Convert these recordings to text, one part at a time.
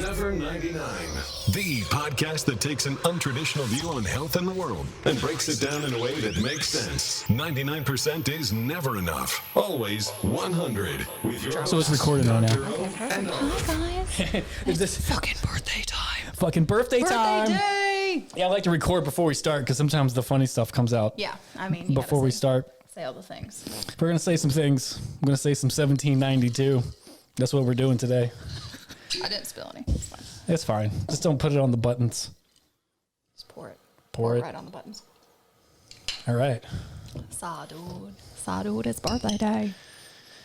Never 99, the podcast that takes an untraditional view on health in the world and breaks it down in a way that makes sense. 99% is never enough. Always 100. With your So it's recording right now. Hi, guys. Is this Fucking birthday time. fucking birthday time? Birthday day. Yeah, I like to record before we start because sometimes the funny stuff comes out. Yeah, I mean, you Before gotta we say- start, say all the things. we're gonna say some things. I'm gonna say some 1792. That's what we're doing today. I didn't spill any. It's fine. It's fine. Just don't put it on the buttons. Just pour it. Pour it. right on the buttons. All right. Salud. Salud, it's birthday day.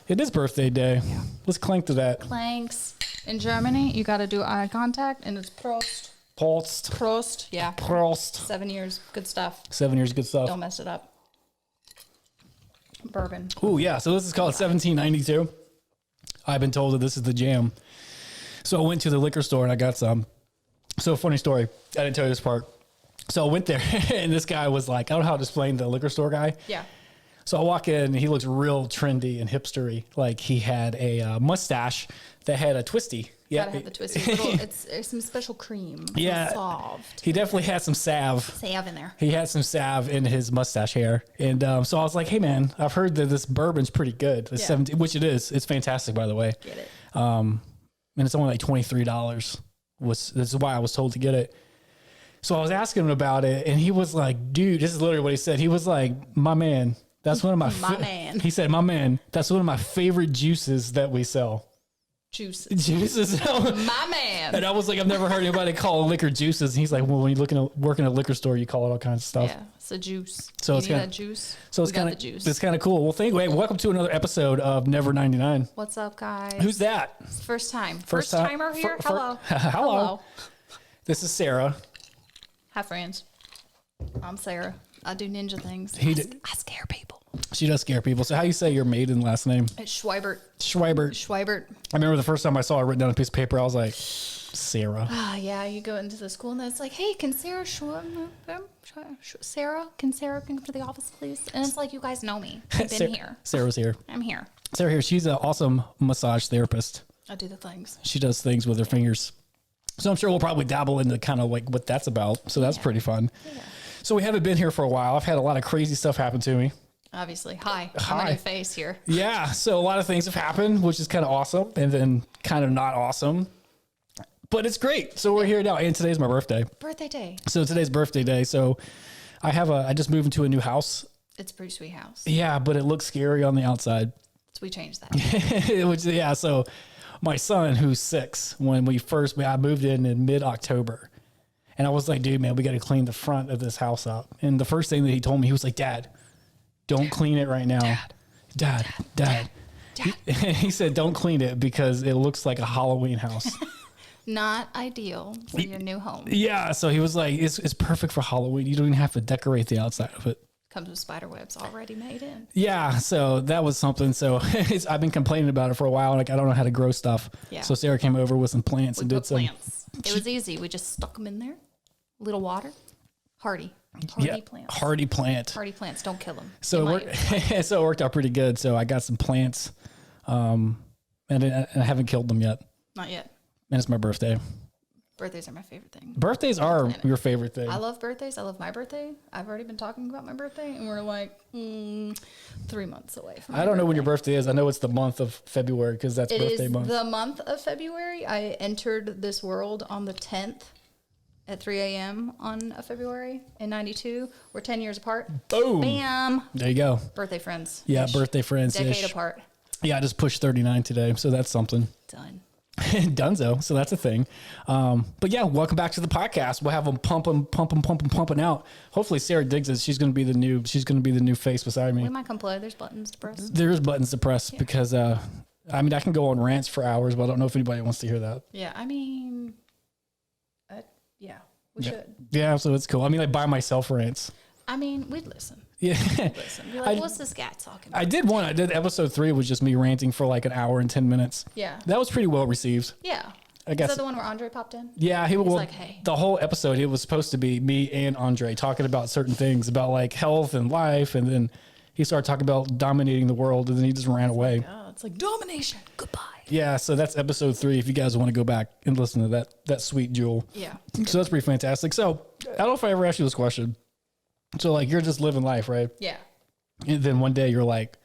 It is birthday day. Let's clank to that. Clanks. In Germany, you got to do eye contact, and it's Prost. Prost. Prost. Yeah. Prost. 7 years. Good stuff. 7 years, good stuff. Don't mess it up. Bourbon. Ooh, yeah. So this is called 1792. I've been told that this is the jam. So I went to the liquor store and I got some. So funny story. I didn't tell you this part. So I went there and this guy was like, I don't know how to explain the liquor store guy. Yeah. So I walk in and he looks real trendy and hipstery. Like he had a mustache that had a twisty. Yeah. Gotta have the twisty. Little, it's some special cream. Yeah. Soft. He definitely had some salve. Salve in there. He had some salve in his mustache hair. And so I was like, hey, man, I've heard that this bourbon's pretty good. It's Yeah. 17, which it is. It's fantastic, by the way. Get it. And it's only like $23. This is why I was told to get it. So I was asking him about it, and he was like, dude, this is literally what he said. He was like, my man, that's one of my... My man. He said, my man, that's one of my favorite juices that we sell. Juices. Juices. My man. And I was like, I've never heard anybody call liquor juices. And he's like, well, when you work in a liquor store, you call it all kinds of stuff. Yeah, it's a juice. So You it's need kinda- that juice. So it's We got kind the of juice. it's kind of cool. Well, welcome to another episode of Never 99. What's up, guys? Who's that? First time. First First time- timer here. fir- Hello. Hello. This is Sarah. Hi, friends. I'm Sarah. I do ninja things. I scare people. She does scare people. So how you say your maiden last name? It's Schweibert. Schweibert. Schweibert. I remember the first time I saw it written down on a piece of paper, I was like, Sarah. Ah, yeah. You go into the school and it's like, hey, can Sarah Sarah, can Sarah come to the office, please? And it's like, you guys know me. I've been here. Sarah's here. I'm here. Sarah here. She's an awesome massage therapist. I do the things. She does things with her fingers. So I'm sure we'll probably dabble into kind of like what that's about. So that's pretty fun. Yeah. So we haven't been here for a while. I've had a lot of crazy stuff happen to me. Obviously. Hi. I'm Hi. on your face here. Yeah. So a lot of things have happened, which is kind of awesome and then kind of not awesome. But it's great. So we're here now. And today's my birthday. Birthday day. So today's birthday day. So I just moved into a new house. It's a pretty sweet house. Yeah, but it looks scary on the outside. So we changed that. Which, yeah. So my son, who's 6, when I moved in mid-October. And I was like, dude, man, we got to clean the front of this house up. And the first thing that he told me, he was like, Dad, don't clean it right now. Dad. He said, don't clean it because it looks like a Halloween house. Not ideal for your new home. Yeah. So he was like, it's perfect for Halloween. You don't even have to decorate the outside of it. Comes with spider webs already made in. Yeah. So that was something. So I've been complaining about it for a while. Like, I don't know how to grow stuff. Yeah. So Sarah came over with some plants We and put did some. plants. It was easy. We just stuck them in there. Little water. Hardy plants. Hardy plant. Hardy plants. Don't kill them. So it worked out pretty good. So I got some plants, and I haven't killed them yet. Not yet. And it's my birthday. Birthdays are my favorite thing. Birthdays are your favorite thing. I love birthdays. I love my birthday. I've already been talking about my birthday, and we're like 3 months away from I don't know when your birthday is. I know it's the month of February because that's It birthday is month. the month of February. I entered this world on the 10th at 3 a.m. on February in 92. We're 10 years apart. Boom. Bam. There you go. Birthday friends. Yeah, birthday friends. Decade apart. Yeah, I just pushed 39 today, so that's something. Done. Dunzo. So that's a thing. But yeah, welcome back to the podcast. We'll have them pumping out. Hopefully Sarah digs it. She's going to be the new face beside me. We might come play. There's buttons to press. There's buttons to press because I can go on rants for hours, but I don't know if anybody wants to hear that. Yeah, I mean, we should. Yeah, so it's cool. I mean, I buy myself rants. I mean, we'd listen. Yeah. Listen. Be like, what's this guy talking about? I did one. I did episode 3 was just me ranting for like an hour and 10 minutes. Yeah. That was pretty well received. Yeah. I guess. Is that the one where Andre popped in? Yeah, he was like, hey. The whole episode, it was supposed to be me and Andre talking about certain things about like health and life, and then he started talking about dominating the world, and then he just ran away. God. It's like domination. Goodbye. Yeah, so that's episode 3. If you guys want to go back and listen to that sweet jewel. Yeah. So that's pretty fantastic. So I don't know if I ever asked you this question. So like you're just living life, right? Yeah. And then one day you're like,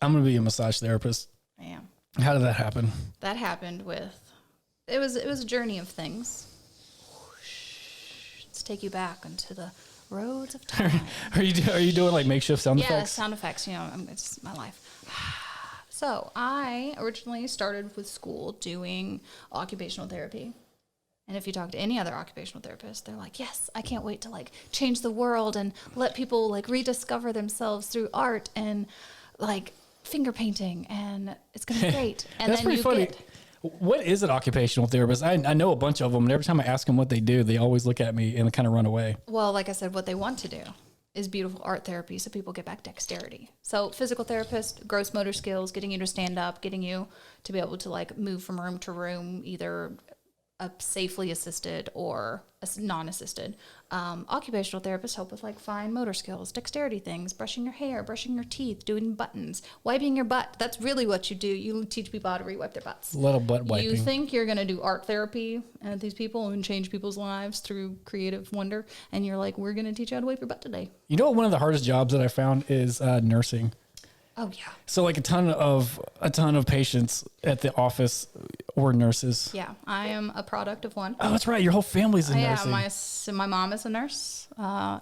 I'm going to be a massage therapist. I am. How did that happen? That happened with, it was a journey of things. Let's take you back into the roads of time. Are you doing like makeshift sound Yeah, effects? sound effects. It's my life. So I originally started with school doing occupational therapy. And if you talk to any other occupational therapist, they're like, yes, I can't wait to like change the world and let people like rediscover themselves through art and like finger painting, and it's going to be great. And That's then pretty funny. What is an occupational therapist? I know a bunch of them, and every time I ask them what they do, they always look at me and kind of run away. Well, like I said, what they want to do is beautiful art therapy so people get back dexterity. So physical therapist, gross motor skills, getting you to stand up, getting you to be able to like move from room to room, either a safely assisted or a non-assisted. Occupational therapists help with like fine motor skills, dexterity things, brushing your hair, brushing your teeth, doing buttons, wiping your butt. That's really what you do. You teach people how to re-wipe their butts. A little butt wiping. You think you're going to do art therapy at these people and change people's lives through creative wonder, and you're like, we're going to teach you how to wipe your butt today. You know what? One of the hardest jobs that I found is nursing. Oh yeah. So like a ton of patients at the office were nurses. Yeah, I am a product of one. Oh, that's right. Your whole family's in nursing. Yeah, my mom is a nurse,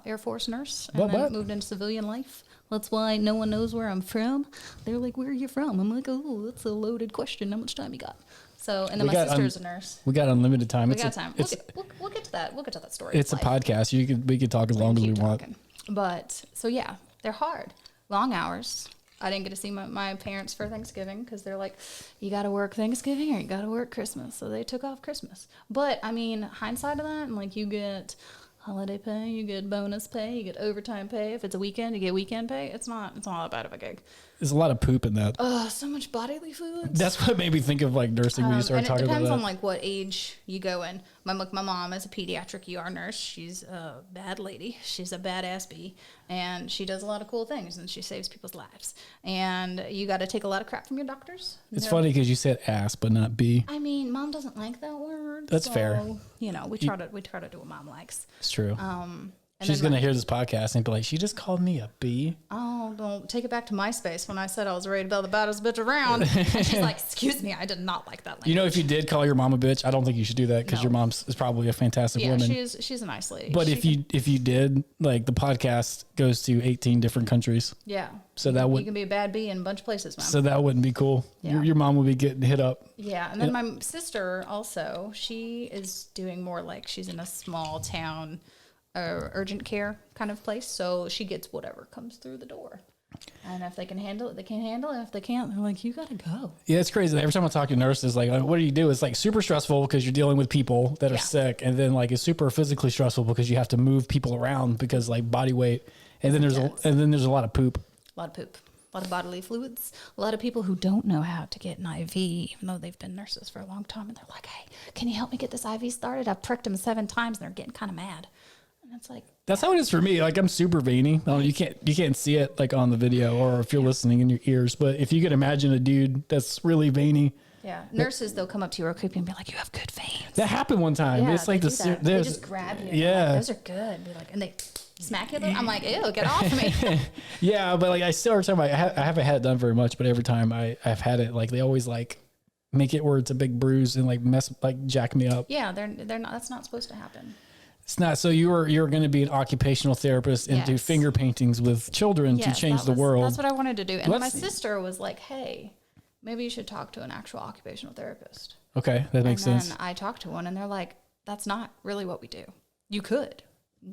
Air Force nurse, and What? then moved into civilian life. That's why no one knows where I'm from. They're like, "Where are you from?" I'm like, "Oh, that's a loaded question. How much time you got?" So, and then my sister's a nurse. We got unlimited time. We got time. We'll get to that. We'll get to that story. It's a podcast. We could talk as long as we want. But so yeah, they're hard, long hours. I didn't get to see my parents for Thanksgiving because they're like, you got to work Thanksgiving or you got to work Christmas. So they took off Christmas. But I mean, hindsight of that, and like you get holiday pay, you get bonus pay, you get overtime pay. If it's a weekend, you get weekend pay. It's not that bad of a gig. There's a lot of poop in that. So much bodily fluids. That's what made me think of like nursing when you started talking about that. And it depends on like what age you go in. My mom is a pediatric ER nurse. She's a bad lady. She's a badass bee, and she does a lot of cool things, and she saves people's lives. And you got to take a lot of crap from your doctors. It's funny because you said ass but not bee. I mean, mom doesn't like that word. That's fair. You know, we try to do what mom likes. It's true. And She's going to hear this podcast and be like, she just called me a bee. Oh, don't take it back to MySpace when I said I was ready to build the baddest bitch around. And she's like, excuse me, I did not like that language. You know, if you did call your mom a bitch, I don't think you should do that because No. your mom is probably a fantastic woman. She's a nice lady. But if you did, like the podcast goes to 18 different countries. Yeah. So that would, you can be a bad bee in a bunch of places, man. so that wouldn't be cool. Yeah. Your mom would be getting hit up. Yeah, and then my sister also, she is doing more like she's in a small town urgent care kind of place, so she gets whatever comes through the door. And if they can handle it, they can handle it. If they can't, they're like, you gotta go. Yeah, it's crazy. Every time I talk to nurses, like, what do you do? It's like super stressful because you're dealing with people that are sick, and then like it's super physically stressful because you have to move people around because like body weight, and then there's a lot of poop. A lot of poop. A lot of bodily fluids. A lot of people who don't know how to get an IV, even though they've been nurses for a long time, and they're like, hey, can you help me get this IV started? I've pricked them 7 times, and they're getting kind of mad. And it's like, That's how it is for me. Like I'm super veiny. You can't see it like on the video or if you're listening in your ears. But if you could imagine a dude that's really veiny. yeah, nurses, they'll come up to you real creepy and be like, you have good veins. That happened one time. Yeah, it's like they do that. They just grab you. Yeah. Like, those are good. Be like, and they smack you. I'm like, ew, get off me. Yeah, but like I still every time I haven't had it done very much, but every time I've had it, like they always like make it where it's a big bruise and like jack me up. Yeah, they're not. That's not supposed to happen. It's not. So you're going to be an occupational therapist and do Yes. finger paintings with children to change the world. That's what I wanted to do. And my Let's- sister was like, hey, maybe you should talk to an actual occupational therapist. Okay, that makes and sense. then I talked to one, and they're like, that's not really what we do. You could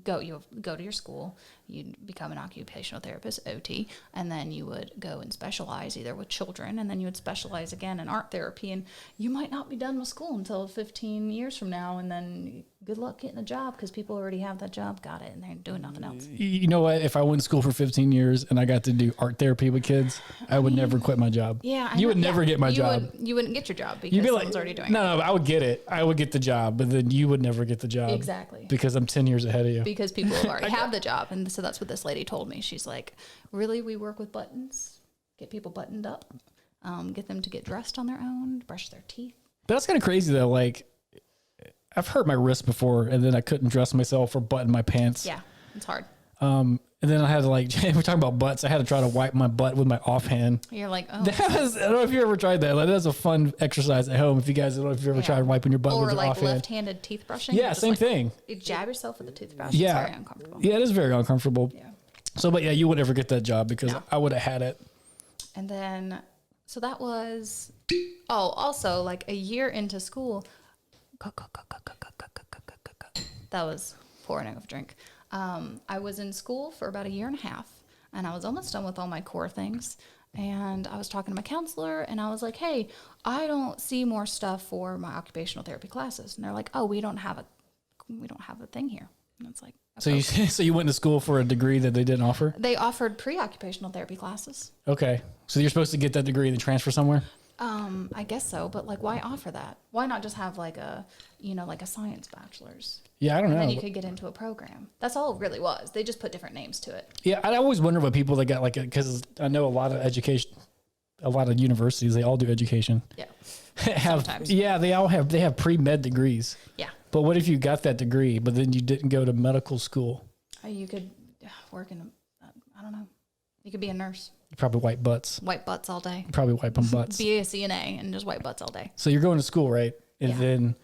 go to your school, you'd become an occupational therapist, OT, and then you would go and specialize either with children, and then you would specialize again in art therapy, and you might not be done with school until 15 years from now, and then good luck getting a job because people already have that job, got it, and they're doing nothing else. You know what? If I went to school for 15 years and I got to do art therapy with kids, I would never quit my job. Yeah, you would never get my job. You wouldn't get your job because You'd be someone's like, already doing it. no, I would get it. I would get the job, but then you would never get the job. Exactly. Because I'm 10 years ahead of you. Because people already have the job. And so that's what this lady told me. She's like, really, we work with buttons? Get people buttoned up? get them to get dressed on their own, brush their teeth. But that's kind of crazy though. Like I've hurt my wrist before and then I couldn't dress myself or button my pants. Yeah, it's hard. And then I had to like, we're talking about butts. I had to try to wipe my butt with my offhand. You're like, oh. That was, I don't know if you ever tried that. Like, that's a fun exercise at home. If you guys, I don't know if you ever tried wiping your butt with your like offhand. left-handed teeth brushing. Yeah, same thing. You jab yourself with a toothbrush. Yeah. It's very uncomfortable. Yeah, it is very uncomfortable. Yeah. So, but yeah, you would never get that job because No. I would have had it. And then, so that was, also like a year into school. That was pouring of drink. I was in school for about a year and a half, and I was almost done with all my core things. And I was talking to my counselor, and I was like, "Hey, I don't see more stuff for my occupational therapy classes." And they're like, "Oh, we don't have a thing here." And it's like, okay. So you went to school for a degree that they didn't offer? They offered pre-occupational therapy classes. Okay, so you're supposed to get that degree and then transfer somewhere? I guess so, but like, why offer that? Why not just have like a science bachelor's? Yeah, I don't know. And then you could get into a program. That's all it really was. They just put different names to it. Yeah, I always wonder what people that got like, because I know a lot of universities, they all do education. Yeah. Sometimes. Yeah, they have pre-med degrees. Yeah. But what if you got that degree, but then you didn't go to medical school? You could work in I don't know. You could be a nurse. You probably wipe butts. Wipe butts all day. Probably wipe them butts. Be a CNA and just wipe butts all day. So you're going to school, right? And then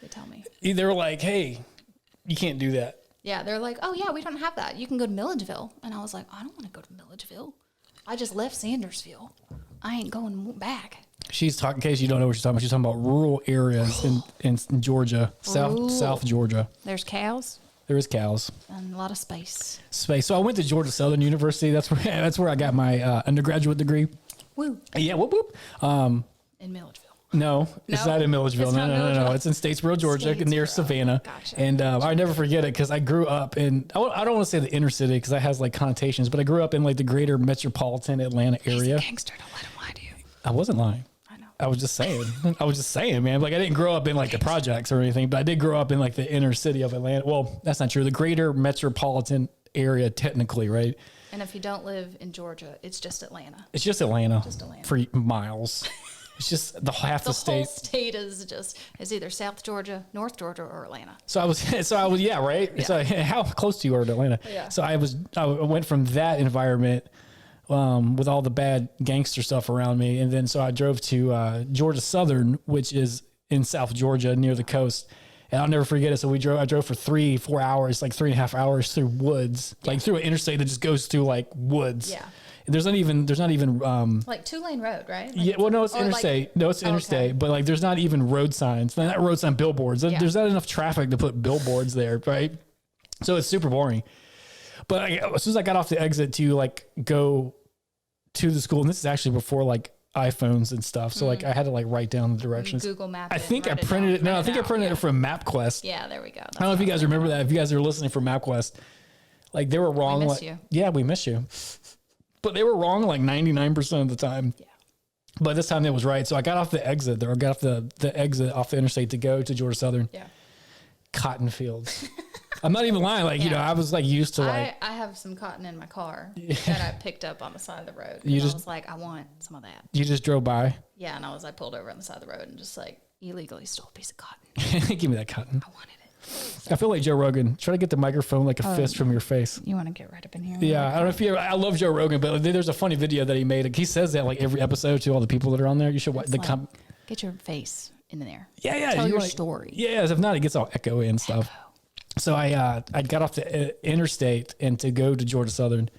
they tell me. They were like, hey, you can't do that. Yeah, they're like, oh, yeah, we don't have that. You can go to Milledgeville. And I was like, I don't want to go to Milledgeville. I just left Sandersville. I ain't going back. She's talking, in case you don't know what she's talking about, she's talking about rural areas in Georgia, South Georgia. There's cows. There is cows. And a lot of space. So I went to Georgia Southern University. That's where I got my undergraduate degree. Woo. Yeah, whoop, whoop. In Milledgeville. No, it's not in Milledgeville. No. It's in Statesboro, Georgia, near Savannah. Gotcha. And I never forget it because I grew up in, I don't want to say the inner city because that has like connotations, but I grew up in like the greater metropolitan Atlanta area. He's a gangster. Don't let him lie to you. I wasn't lying. I know. I was just saying, man. Like I didn't grow up in like the projects or anything, but I did grow up in like the inner city of Atlanta. Well, that's not true. The greater metropolitan area, technically, right? And if you don't live in Georgia, it's just Atlanta. It's just Atlanta. Just Atlanta. For miles. It's just half the state. The whole state is either South Georgia, North Georgia, or Atlanta. So I was, yeah, right. Yeah. So how close to you are to Atlanta? Yeah. So I went from that environment with all the bad gangster stuff around me, and then so I drove to Georgia Southern, which is in South Georgia near the coast. And I'll never forget it. So I drove for 3-4 hours, like 3.5 hours through woods, like through an interstate that just goes through like woods. Yeah. There's not even like 2-lane road, right? Like, yeah, well, no, it's interstate. Like, no, it's interstate, okay. But like, there's not even road signs. Not road sign billboards. Yeah. There's not enough traffic to put billboards there, right? So it's super boring. But as soon as I got off the exit to like go to the school, and this is actually before like iPhones and stuff, so like I had to like write down the directions. Google Maps. I think I printed it. No, I think I printed it from MapQuest. Yeah, there we go. That's I don't know if you guys remember that. If you guys are listening from MapQuest, like they were wrong. We miss you. Yeah, we miss you. But they were wrong like 99% of the time. Yeah. But this time it was right. So I got off the exit there. I got off the exit off the interstate to go to Georgia Southern. Yeah. Cotton fields. I'm not even lying. Like, I was like used to like. I have some cotton in my car that I picked up on the side of the road. I was like, I want some of that. You just drove by? Yeah. And I pulled over on the side of the road and just like illegally stole a piece of cotton. Give me that cotton. I wanted it. I feel like Joe Rogan. Try to get the microphone like a fist from your face. You want to get right up in here? Yeah, I don't know if I love Joe Rogan, but there's a funny video that he made. Like, he says that like every episode to all the people that are on there. You should watch get your face in there. Yeah. Tell your story. Yeah, if not, it gets all echoey and stuff. So I got off the interstate and to go to Georgia Southern.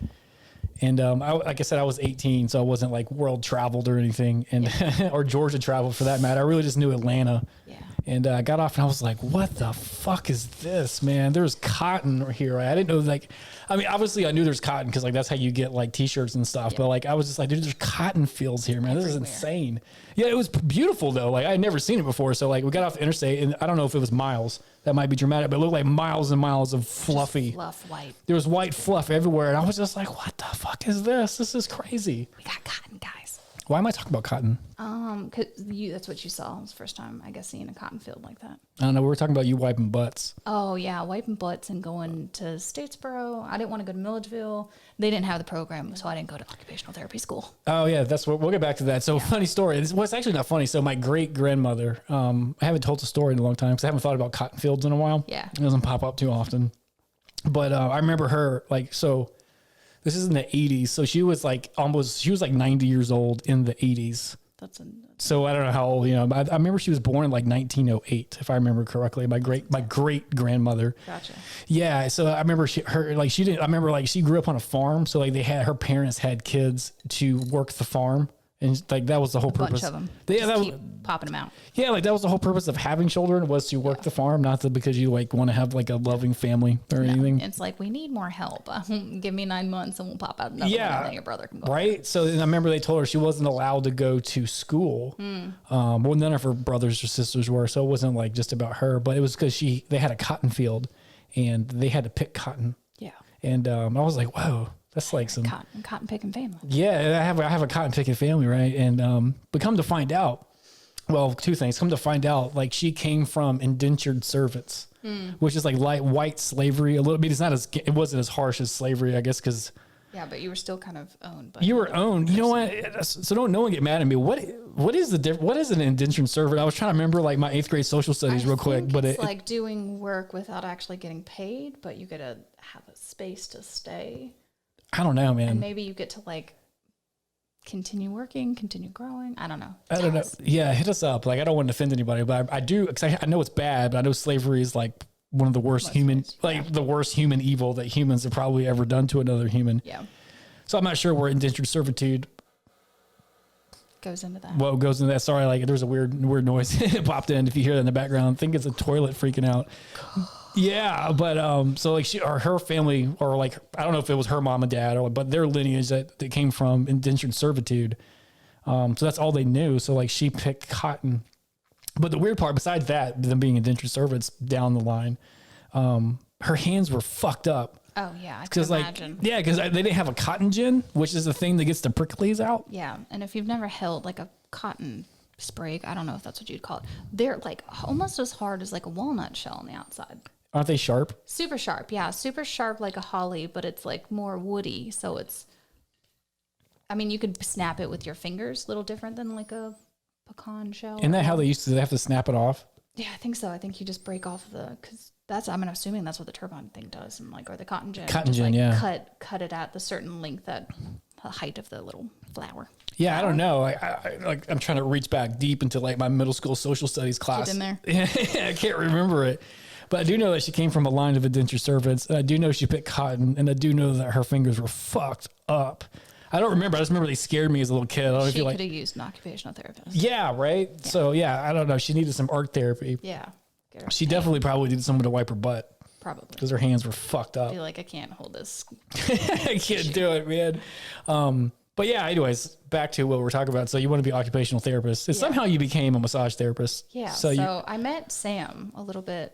And like I said, I was 18, so I wasn't like world traveled or anything, and or Georgia traveled for that matter. I really just knew Atlanta. Yeah. And I got off and I was like, what the fuck is this, man? There's cotton here. I didn't know, like, I mean, obviously I knew there's cotton because like that's how you get like t-shirts and stuff. Yeah. But like I was just like, dude, there's cotton fields here, man. This is insane. Yeah, it was beautiful though. Like I had never seen it before. So like we got off the interstate and I don't know if it was miles. That might be dramatic, but it looked like miles and miles of fluffy. Just fluff white. There was white fluff everywhere. And I was just like, what the fuck is this? This is crazy. We got cotton, guys. Why am I talking about cotton? Cause that's what you saw. It was the first time, I guess, seeing a cotton field like that. I don't know. We were talking about you wiping butts. Oh yeah, wiping butts and going to Statesboro. I didn't want to go to Milledgeville. They didn't have the program, so I didn't go to occupational therapy school. Oh yeah, that's what we'll get back to that. So funny story. Well, it's actually not funny. So my great grandmother, I haven't told the story in a long time because I haven't thought about cotton fields in a while. Yeah, it doesn't pop up too often. But I remember her so. This is in the 80s. So she was like 90 years old in the 80s. So I don't know how old, I remember she was born in like 1908, if I remember correctly. My great grandmother. Gotcha. Yeah. So I remember she grew up on a farm. So like her parents had kids to work the farm. And like that was the whole purpose. Bunch of them. Yeah, Just keep popping them out. Yeah, like that was the whole purpose of having children was to work the farm, not because you like want to have like a loving family or anything. It's like we need more help. Give me 9 months and we'll pop out another one, and then your brother can go. Right. So I remember they told her she wasn't allowed to go to school. Well, none of her brothers or sisters were, so it wasn't like just about her, but it was because they had a cotton field and they had to pick cotton. Yeah. And I was like, whoa. That's like some cotton picking family. Yeah, I have a cotton picking family, right? And but come to find out, well, two things. Come to find out, like she came from indentured servants, which is like light white slavery. A little bit. It wasn't as harsh as slavery, I guess, because. Yeah, but you were still kind of owned. You were owned. You know what? So no one get mad at me. What is what is an indentured servant? I was trying to remember like my 8th grade social studies real quick, but it's like doing work without actually getting paid, but you get to have a space to stay. I don't know, man. And maybe you get to like continue working, continue growing. I don't know. I don't know. Yeah, hit us up. Like, I don't want to offend anybody, but I do, because I know it's bad, but I know slavery is like one of the worst the worst human evil that humans have probably ever done to another human. Yeah. So I'm not sure where indentured servitude goes into that. What goes into that? Sorry, like there's a weird noise that popped in. If you hear that in the background, I think it's a toilet freaking out. Yeah, but so like her family, or like I don't know if it was her mom and dad, but their lineage that came from indentured servitude. So that's all they knew. So like she picked cotton. But the weird part, besides that, them being indentured servants down the line, her hands were fucked up. Oh yeah, I can imagine. Yeah, because they didn't have a cotton gin, which is the thing that gets the pricklies out. Yeah, and if you've never held like a cotton sprig, I don't know if that's what you'd call it. They're like almost as hard as like a walnut shell on the outside. Aren't they sharp? Super sharp, yeah. Super sharp like a holly, but it's like more woody. So it's, I mean, you could snap it with your fingers, a little different than like a pecan shell. Isn't that how they have to snap it off? Yeah, I think so. I think you just break off because I'm assuming that's what the turbine thing does, and like, or the cotton gin. Yeah. Cut it at the certain length, at the height of the little flower. Yeah, I don't know. I'm trying to reach back deep into like my middle school social studies class. Get in there. I can't remember it. But I do know that she came from a line of indentured servants. And I do know she picked cotton, and I do know that her fingers were fucked up. I don't remember. I just remember they scared me as a little kid. I she could have used an occupational therapist. Yeah, right? Yeah. So, yeah, I don't know. She needed some art therapy. Yeah. She definitely probably needed someone to wipe her butt. Probably. Because her hands were fucked up. I feel like I can't hold this. I can't do it, man. But yeah, anyways, back to what we're talking about. So you want to be an occupational therapist. And somehow you became a massage therapist. Yeah. So I met Sam a little bit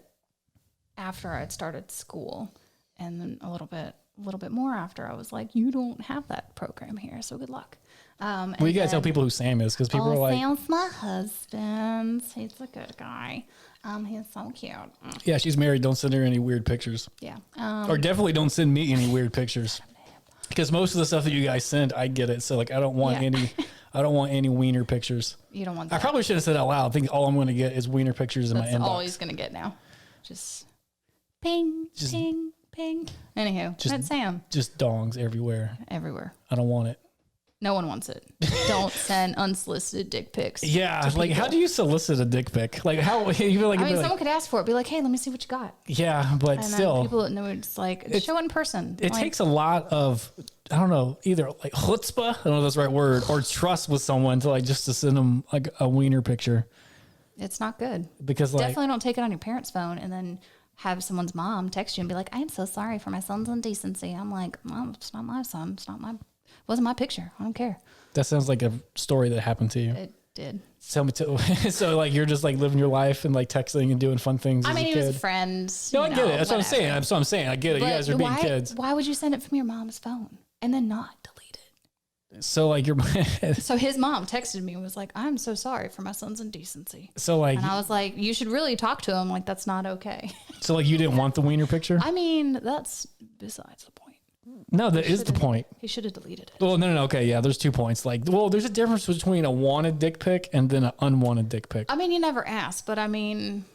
after I'd started school, and then a little bit more after. I was like, you don't have that program here, so good luck. Well, you gotta tell people who Sam is, because people are like, Sam's my husband. He's a good guy. He's so cute. Yeah, she's married. Don't send her any weird pictures. Yeah. Or definitely don't send me any weird pictures, because most of the stuff that you guys send, I get it. So like, I don't want any Wiener pictures. You don't want that. I probably should have said out loud. I think all I'm going to get is Wiener pictures in my inbox. That's all he's going to get now. Just ping, ping, ping. Anywho, that's Sam. Just dongs everywhere. Everywhere. I don't want it. No one wants it. Don't send unsolicited dick pics. Yeah, like how do you solicit a dick pic? Like how you feel like? I mean, someone could ask for it. Be like, hey, let me see what you got. Yeah, but and still, then people know it's like show it in person. It takes a lot of, I don't know, either like chutzpah, I don't know if that's the right word, or trust with someone to like just to send them like a Wiener picture. It's not good. Because like, definitely don't take it on your parents' phone and then have someone's mom text you and be like, I am so sorry for my son's indecency. I'm like, Mom, it's not my son. Wasn't my picture. I don't care. That sounds like a story that happened to you. It did. Tell me to. So like you're just like living your life and like texting and doing fun things. I mean, he was a friend. No, I get it. That's what I'm saying. That's what I'm saying. I get it. But you guys are being kids. Why would you send it from your mom's phone and then not delete it? So like your So his mom texted me and was like, I'm so sorry for my son's indecency. so like And I was like, you should really talk to him. Like, that's not okay. so like you didn't want the wiener picture? I mean, that's besides the point. No, that is the point. He should have deleted it. Well, no. Okay, yeah, there's 2 points. Like, well, there's a difference between a wanted dick pic and then an unwanted dick pic. I mean, you never asked, but I mean,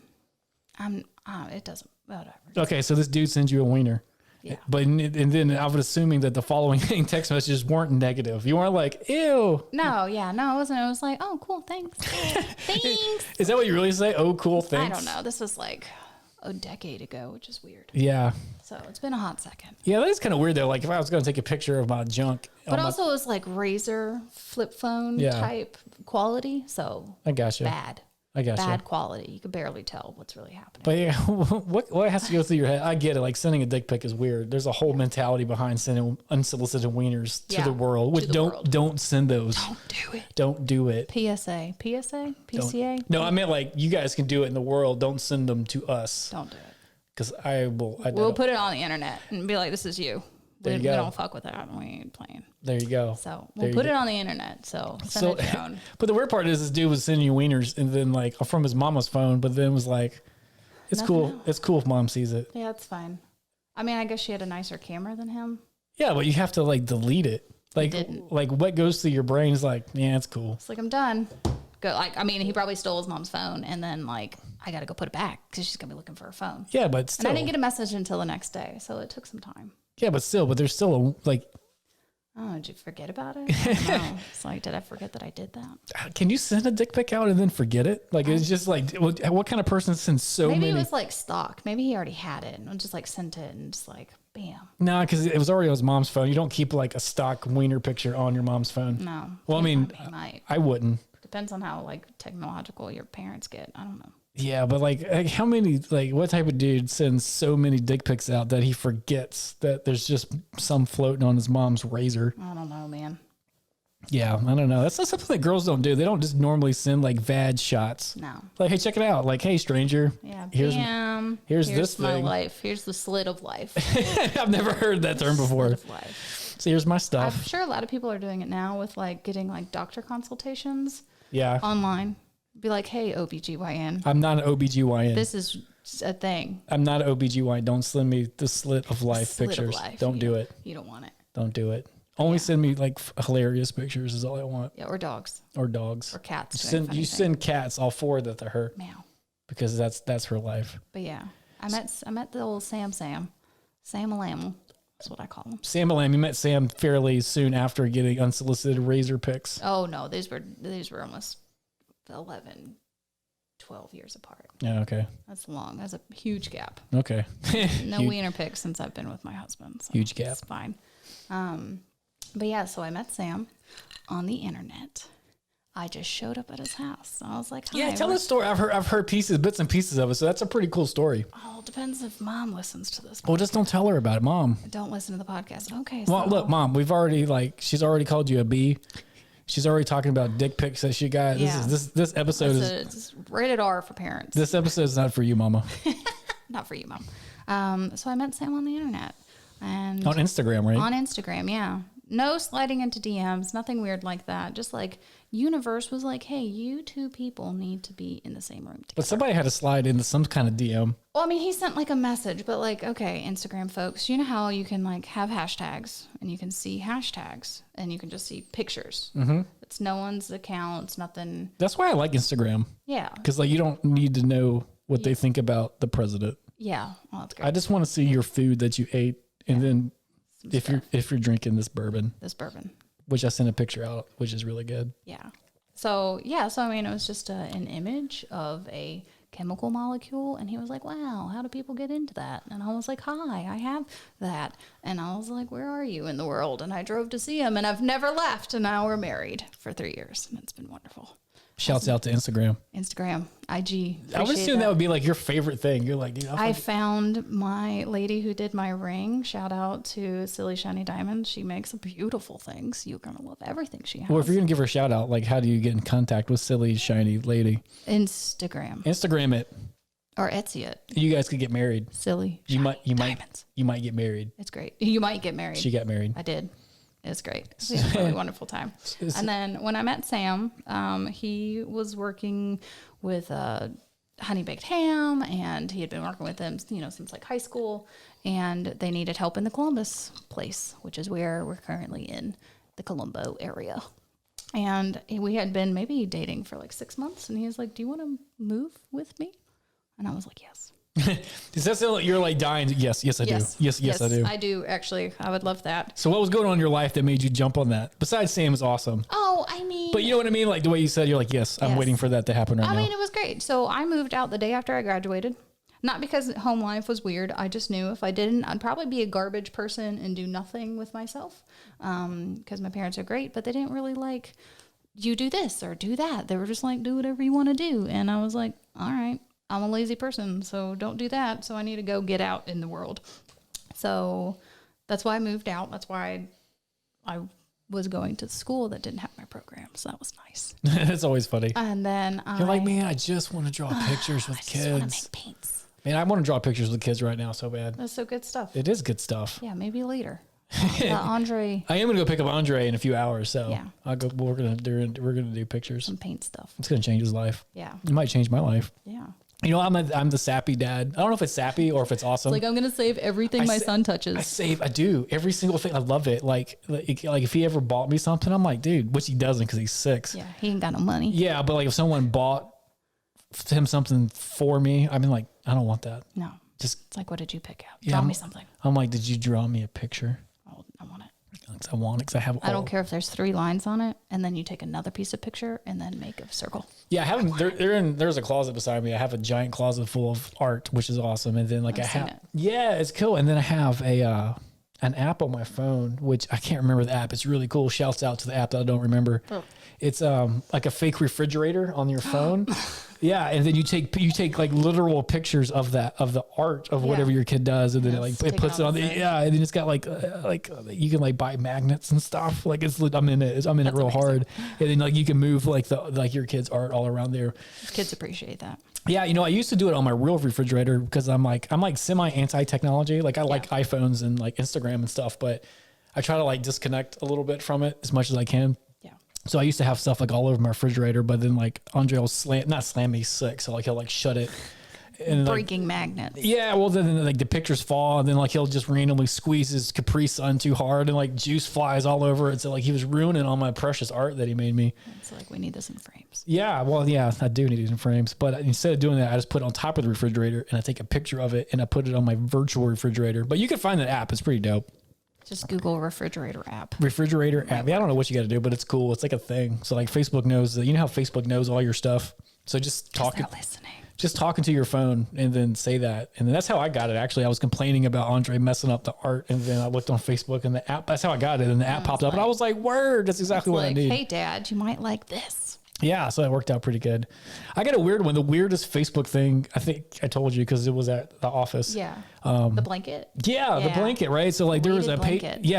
it doesn't, whatever. Okay, so this dude sends you a wiener. Yeah. But and then I was assuming that the following text messages weren't negative. You weren't like, ew. No, it wasn't. It was like, oh, cool, thanks. Thanks. Is that what you really say? Oh, cool, thanks. I don't know. This was like a decade ago, which is weird. Yeah. So it's been a hot second. Yeah, that is kind of weird though. Like if I was going to take a picture of my junk. But also it was like Razor flip phone type quality. So I gotcha. bad. I gotcha. Bad quality. You could barely tell what's really happening. But yeah, what has to go through your head? I get it. Like sending a dick pic is weird. There's a whole mentality behind sending unsolicited wieners to the world. Which don't send those. Don't do it. Don't do it. PSA, PCA. No, I meant like you guys can do it in the world. Don't send them to us. Don't do it. Because We'll put it on the internet and be like, "This is you." We don't fuck with that. We ain't playing. There you go. So we'll put it on the internet. So send it your own. But the weird part is this dude was sending you wieners and then like from his mama's phone, but then was like, it's Nothing cool. else. It's cool if mom sees it. Yeah, it's fine. I mean, I guess she had a nicer camera than him. Yeah, but you have to like delete it. Like what goes through your brain is like, yeah, it's cool. It's like, I'm done. Go. Like, I mean, he probably stole his mom's phone and then like, I got to go put it back because she's going to be looking for her phone. Yeah, but still. And I didn't get a message until the next day. So it took some time. Yeah, but there's still like. Oh, did you forget about it? I don't know. It's like, did I forget that I did that? Can you send a dick pic out and then forget it? Like, it's just like, what kind of person sends so many? Maybe it was like stock. Maybe he already had it and just like sent it and just like, bam. No, because it was already on his mom's phone. You don't keep like a stock wiener picture on your mom's phone. No. Well, I mean, he might. I wouldn't. Depends on how like technological your parents get. I don't know. Yeah, but like how many, like what type of dude sends so many dick pics out that he forgets that there's just some floating on his mom's razor? I don't know, man. Yeah, I don't know. That's not something that girls don't do. They don't just normally send like vag shots. No. Like, hey, check it out. Like, hey, stranger. Yeah. Here's this my thing. life. Here's the slit of life. I've never heard that term before. Slit of life. So here's my I'm stuff. sure a lot of people are doing it now with like getting like doctor consultations Yeah. online. Be like, hey, OBGYN. I'm not an OBGYN. This is a thing. I'm not an OBGYN. Don't send me the slit of life Slit of pictures. life. Don't do it. You don't want it. Don't do it. Only send me like hilarious pictures is all I want. Yeah, or dogs. Or dogs. Or cats. You send cats. I'll forward that to her Meow. because that's her life. But yeah, I met the old Sam Lamb. That's what I call him. Sam Lamb. You met Sam fairly soon after getting unsolicited razor pics. Oh no, these were almost 11, 12 years apart. Yeah. Okay. That's long. That's a huge gap. Okay. No wiener pics since I've been with my husband. So Huge gap. It's fine. But yeah, so I met Sam on the internet. I just showed up at his house. I was like, hi. Yeah, tell the story. I've heard bits and pieces of it, so that's a pretty cool story. Oh, it depends if mom listens to this. Well, just don't tell her about it, Mom. Don't listen to the podcast. Okay. Well, so, look, Mom, she's already called you a B. She's already talking about dick pics that she got. Yeah. This episode it's rated R for parents. This episode is not for you, Mama. Not for you, Mom. So I met Sam on the internet. And On Instagram, right? On Instagram, yeah. No sliding into DMs, nothing weird like that. Just like universe was like, hey, you two people need to be in the same room together. But somebody had to slide into some kind of DM. Well, I mean, he sent like a message, but like, okay, Instagram folks, you know how you can like have hashtags and you can see hashtags and you can just see pictures. Mm-hmm. It's no one's account. It's nothing. That's why I like Instagram. Yeah. Because like you don't need to know what they think about the president. Yeah. Well, that's great. I just want to see your food that you ate, and then if you're drinking this bourbon, which I sent a picture out, which is really good. Yeah. So I mean, it was just an image of a chemical molecule, and he was like, wow, how do people get into that? And I was like, hi, I have that. And I was like, where are you in the world? And I drove to see him, and I've never left, and now we're married for 3 years, and it's been wonderful. Shouts out to Instagram, IG. I would assume that would be like your favorite thing. You're like, I found my lady who did my ring. Shout out to Silly Shiny Diamond. She makes beautiful things. You're gonna love everything she has. Well, if you're gonna give her a shout out, like, how do you get in contact with Silly Shiny Lady? Instagram it or Etsy it. You guys could get married. Silly. You might Diamonds. get married. It's great. You might get married. She got married. I did. It was great. We had a really wonderful time. And then when I met Sam, he was working with Honey Baked Ham, and he had been working with them, since like high school, and they needed help in the Columbus place, which is where we're currently in the Colombo area. And we had been maybe dating for like 6 months, and he was like, "Do you want to move with me?" And I was like, "Yes." Does that sound like you're like dying? Yes, I do. Yes, I do. I do, actually. I would love that. So what was going on in your life that made you jump on that? Besides Sam is awesome. Oh, I mean... But you know what I mean? Like the way you said, you're like, yes, I'm waiting for that to happen right now. I mean, it was great. So I moved out the day after I graduated. Not because home life was weird. I just knew if I didn't, I'd probably be a garbage person and do nothing with myself. Because my parents are great, but they didn't really like, you do this or do that. They were just like, do whatever you want to do. And I was like, all right. I'm a lazy person, so don't do that. So I need to go get out in the world. So that's why I moved out. That's why I was going to school that didn't have my program. So that was nice. It's always funny. And then you're like, man, I just want to draw pictures with kids. I just want to make paints. Man, I want to draw pictures with kids right now so bad. That's so good stuff. It is good stuff. Yeah, maybe later. Andre. I am gonna go pick up Andre in a few hours, so yeah. We're gonna do pictures. Some paint stuff. It's gonna change his life. Yeah. It might change my life. Yeah. I'm the sappy dad. I don't know if it's sappy or if it's awesome. It's like I'm gonna save everything my son touches. I do every single thing. I love it. Like if he ever bought me something, I'm like, dude, which he doesn't because he's 6. Yeah, he ain't got no money. Yeah, but like if someone bought him something for me, I mean, like I don't want that. No, just it's like, what did you pick out? Draw me something. I'm like, did you draw me a picture? Oh, I want it. I want it because I have. I don't care if there's 3 lines on it, and then you take another piece of picture and then make a circle. Yeah, I have them. There's a closet beside me. I have a giant closet full of art, which is awesome. And then like it's cool. And then I have an app on my phone, which I can't remember the app. It's really cool. Shouts out to the app that I don't remember. Oh. It's like a fake refrigerator on your phone. Yeah, and then you take like literal pictures of the art of whatever your kid does, and then it puts it on the and then it's got like you can like buy magnets and stuff. Like I'm in it real hard, and then like you can move like your kid's art all around there. Kids appreciate that. Yeah, I used to do it on my real refrigerator because I'm like semi anti-technology. Like I like iPhones and like Instagram and stuff, but I try to like disconnect a little bit from it as much as I can. So I used to have stuff like all over my refrigerator, but then like Andre will not slam me 6, so like he'll like shut it. And breaking magnets. Yeah, well then like the pictures fall, and then like he'll just randomly squeeze his Capri Sun too hard, and like juice flies all over it. So like he was ruining all my precious art that he made me. It's like, we need this in frames. Yeah, well yeah, I do need it in frames, but instead of doing that, I just put it on top of the refrigerator and I take a picture of it and I put it on my virtual refrigerator. But you can find that app; it's pretty dope. Just Google refrigerator app. Refrigerator app. Yeah, I don't know what you got to do, but it's cool. It's like a thing. So like Facebook knows that. You know how Facebook knows all your stuff. So just talking to your phone and then say that. And then that's how I got it. Actually, I was complaining about Andre messing up the art, and then I looked on Facebook and the app. That's how I got it. And the app popped up, and I was like, "Word! That's exactly what I need." Hey, Dad, you might like this. Yeah, so that worked out pretty good. I got a weird one. The weirdest Facebook thing, I think I told you because it was at the office. Yeah. The blanket. Yeah, the blanket, right? So like there was a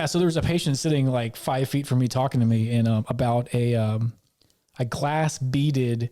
so there was a patient sitting like 5 feet from me talking to me and about a glass beaded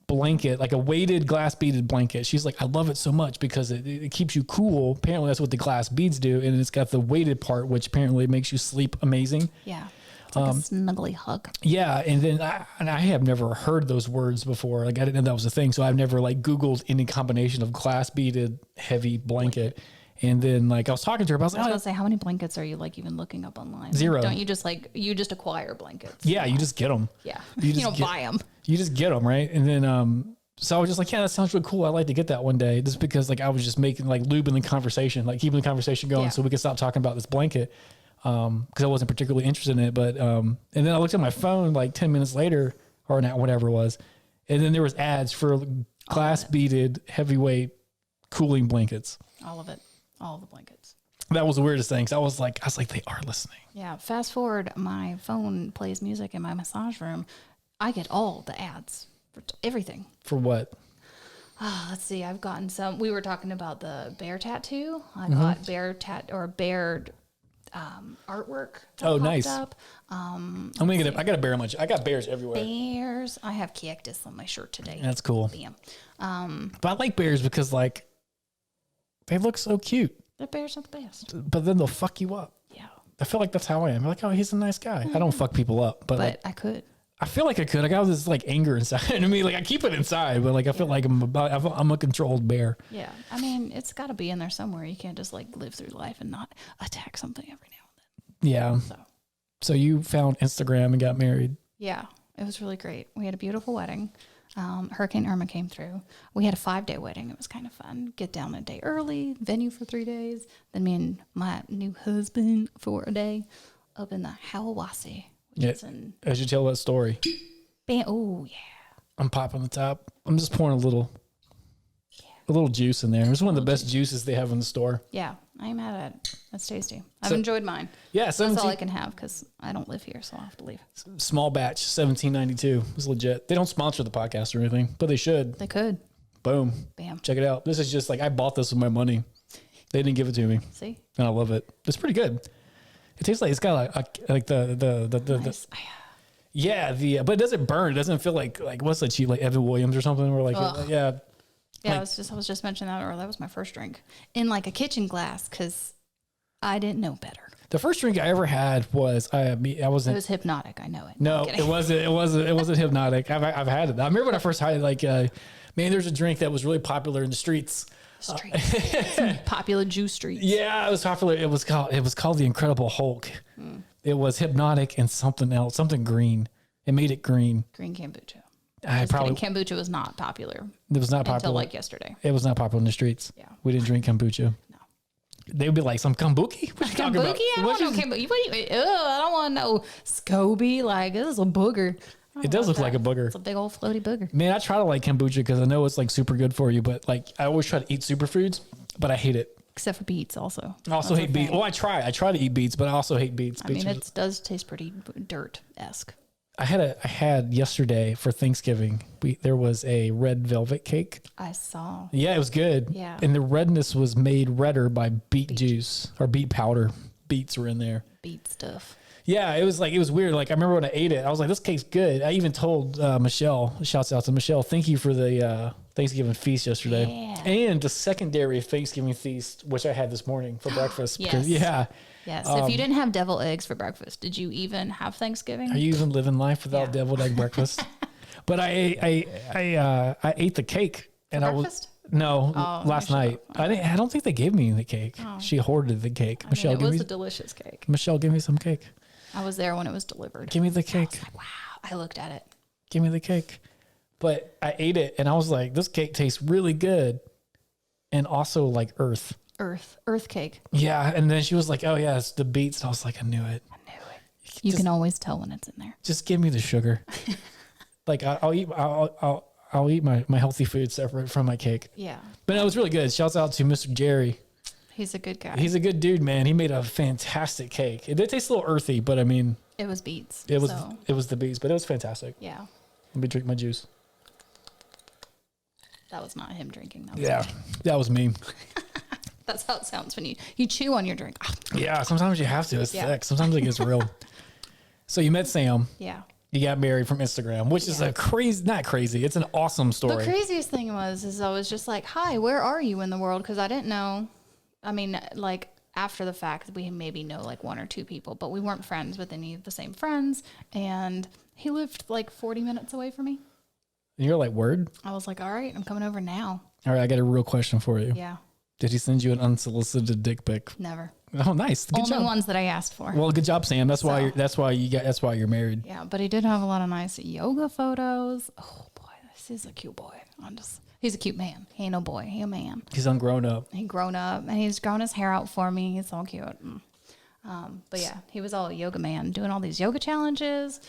blanket, like a weighted glass beaded blanket. She's like, I love it so much because it keeps you cool. Apparently that's what the glass beads do, and it's got the weighted part, which apparently makes you sleep amazing. Yeah. It's like a snuggly hug. Yeah, and then I have never heard those words before. Like I didn't know that was a thing, so I've never like Googled any combination of glass beaded heavy blanket. And then like I was talking to her, but I was going to say, how many blankets are you like even looking up online? 0. Don't you just you just acquire blankets? Yeah, you just get them. Yeah, you don't buy them. You just get them, right? And then so I was just like, yeah, that sounds really cool. I'd like to get that one day. Just because like I was just making like lubing the conversation, like keeping the conversation going, so we could stop talking about this blanket. Because I wasn't particularly interested in it, but and then I looked at my phone like 10 minutes later, or not, whatever it was, and then there was ads for glass beaded heavyweight cooling blankets. All of it, all the blankets. That was the weirdest thing. So I was like, they are listening. Yeah. Fast forward, my phone plays music in my massage room. I get all the ads for everything. For what? Let's see. I've gotten some. We were talking about the bear tattoo. I got bear artwork. Oh, nice. Up. I'm gonna get. I got a bear on my. I got bears everywhere. Bears. I have cactus on my shirt today. That's cool. Bam. But I like bears because like they look so cute. The bears are the best. But then they'll fuck you up. Yeah. I feel like that's how I am. I'm like, oh, he's a nice guy. I don't fuck people up, but like, I could. I feel like I could. I got this like anger inside. I mean, like I keep it inside, but like I feel like I'm a controlled bear. Yeah. I mean, it's got to be in there somewhere. You can't just like live through life and not attack something every now and then. Yeah. So you found Instagram and got married. Yeah. It was really great. We had a beautiful wedding. Hurricane Irma came through. We had a 5-day wedding. It was kind of fun. Get down a day early, venue for 3 days. Then me and my new husband for a day up in the Hallucinations. As you tell that story. Oh, yeah. I'm popping the top. I'm just pouring a little juice in there. It's one of the best juices they have in the store. Yeah, I am mad at it. That's tasty. I've enjoyed mine. Yeah, that's all I can have because I don't live here, so I'll have to leave. Small batch, $17.92. It's legit. They don't sponsor the podcast or anything, but they should. They could. Boom. Bam. Check it out. This is just like I bought this with my money. They didn't give it to me. See? And I love it. It's pretty good. It tastes like it's got like the Nice. but it doesn't burn. It doesn't feel like what's that cheap like Evan Williams or something or Yeah, like, I was just mentioning that, or that was my first drink in like a kitchen glass because I didn't know better. the first drink I ever had was I wasn't. It was hypnotic. I know it. No, it wasn't hypnotic. I've had it. I remember when I first had it. Like, man, there's a drink that was really popular in the streets. Popular juice streets. Yeah, it was popular. It was called the Incredible Hulk. It was hypnotic and something else, something green. It made it green. Green kombucha. Kombucha was not popular. It was not popular until like yesterday. It was not popular in the streets. Yeah, we didn't drink kombucha. No, they would be like some kombuki. What you talking about? I don't know kombucha. I don't want to know SCOBY. Like this is a booger. It does look like a booger. It's a big old floaty booger. Man, I try to like kombucha because I know it's like super good for you, but like I always try to eat superfoods, but I hate it. Except for beets, also. I also hate beets. Well, I try to eat beets, but I also hate beets. I mean, it does taste pretty dirt-esque. I had yesterday for Thanksgiving. There was a red velvet cake. I saw. Yeah, it was good. Yeah. And the redness was made redder by beet juice or beet powder. Beets were in there. Beet stuff. Yeah, it was weird. Like I remember when I ate it, I was like, this cake's good. I even told Michelle, shouts out to Michelle, thank you for the Thanksgiving feast yesterday. Yeah. And the secondary Thanksgiving feast, which I had this morning for breakfast. Yes. Because, Yes. If you didn't have deviled eggs for breakfast, did you even have Thanksgiving? Are you even living life without deviled egg breakfast? But I ate the cake and breakfast? Last night. I don't think they gave me the cake. Oh. She hoarded the cake. Michelle, it was a delicious cake. Michelle, give me some cake. I was there when it was delivered. Give me the cake. I was like, wow. I looked at it. Give me the cake. But I ate it and I was like, this cake tastes really good. And also like earth cake. Yeah. And then she was like, oh yeah, it's the beets. And I was like, I knew it. You can always tell when it's in there. Just give me the sugar. Like I'll eat my healthy food separate from my cake. Yeah. But it was really good. Shouts out to Mr. Jerry. He's a good guy. He's a good dude, man. He made a fantastic cake. It did taste a little earthy, but I mean, it was beets. It was the beets, but it was fantastic. Yeah. Let me drink my juice. That was not him drinking. That was me. That's how it sounds when you chew on your drink. Yeah, sometimes you have to. It's thick. Sometimes it gets real. So you met Sam. Yeah. You got married from Instagram, which is not crazy. It's an awesome story. The craziest thing is I was just like, hi, where are you in the world? Because I didn't know. I mean, like after the fact, we maybe know like one or two people, but we weren't friends with any of the same friends. And he lived like 40 minutes away from me. And you're like, word? I was like, all right, I'm coming over now. All right, I got a real question for you. Yeah. Did he send you an unsolicited dick pic? Never. Oh, nice. Good Only job. ones that I asked for. Well, good job, Sam. That's why you're married. Yeah, but he did have a lot of nice yoga photos. Oh boy, this is a cute boy. He's a cute man. He ain't no boy. He a man. He's grown up. He grown up, and he's grown his hair out for me. He's so cute. But yeah, he was all a yoga man, doing all these yoga challenges.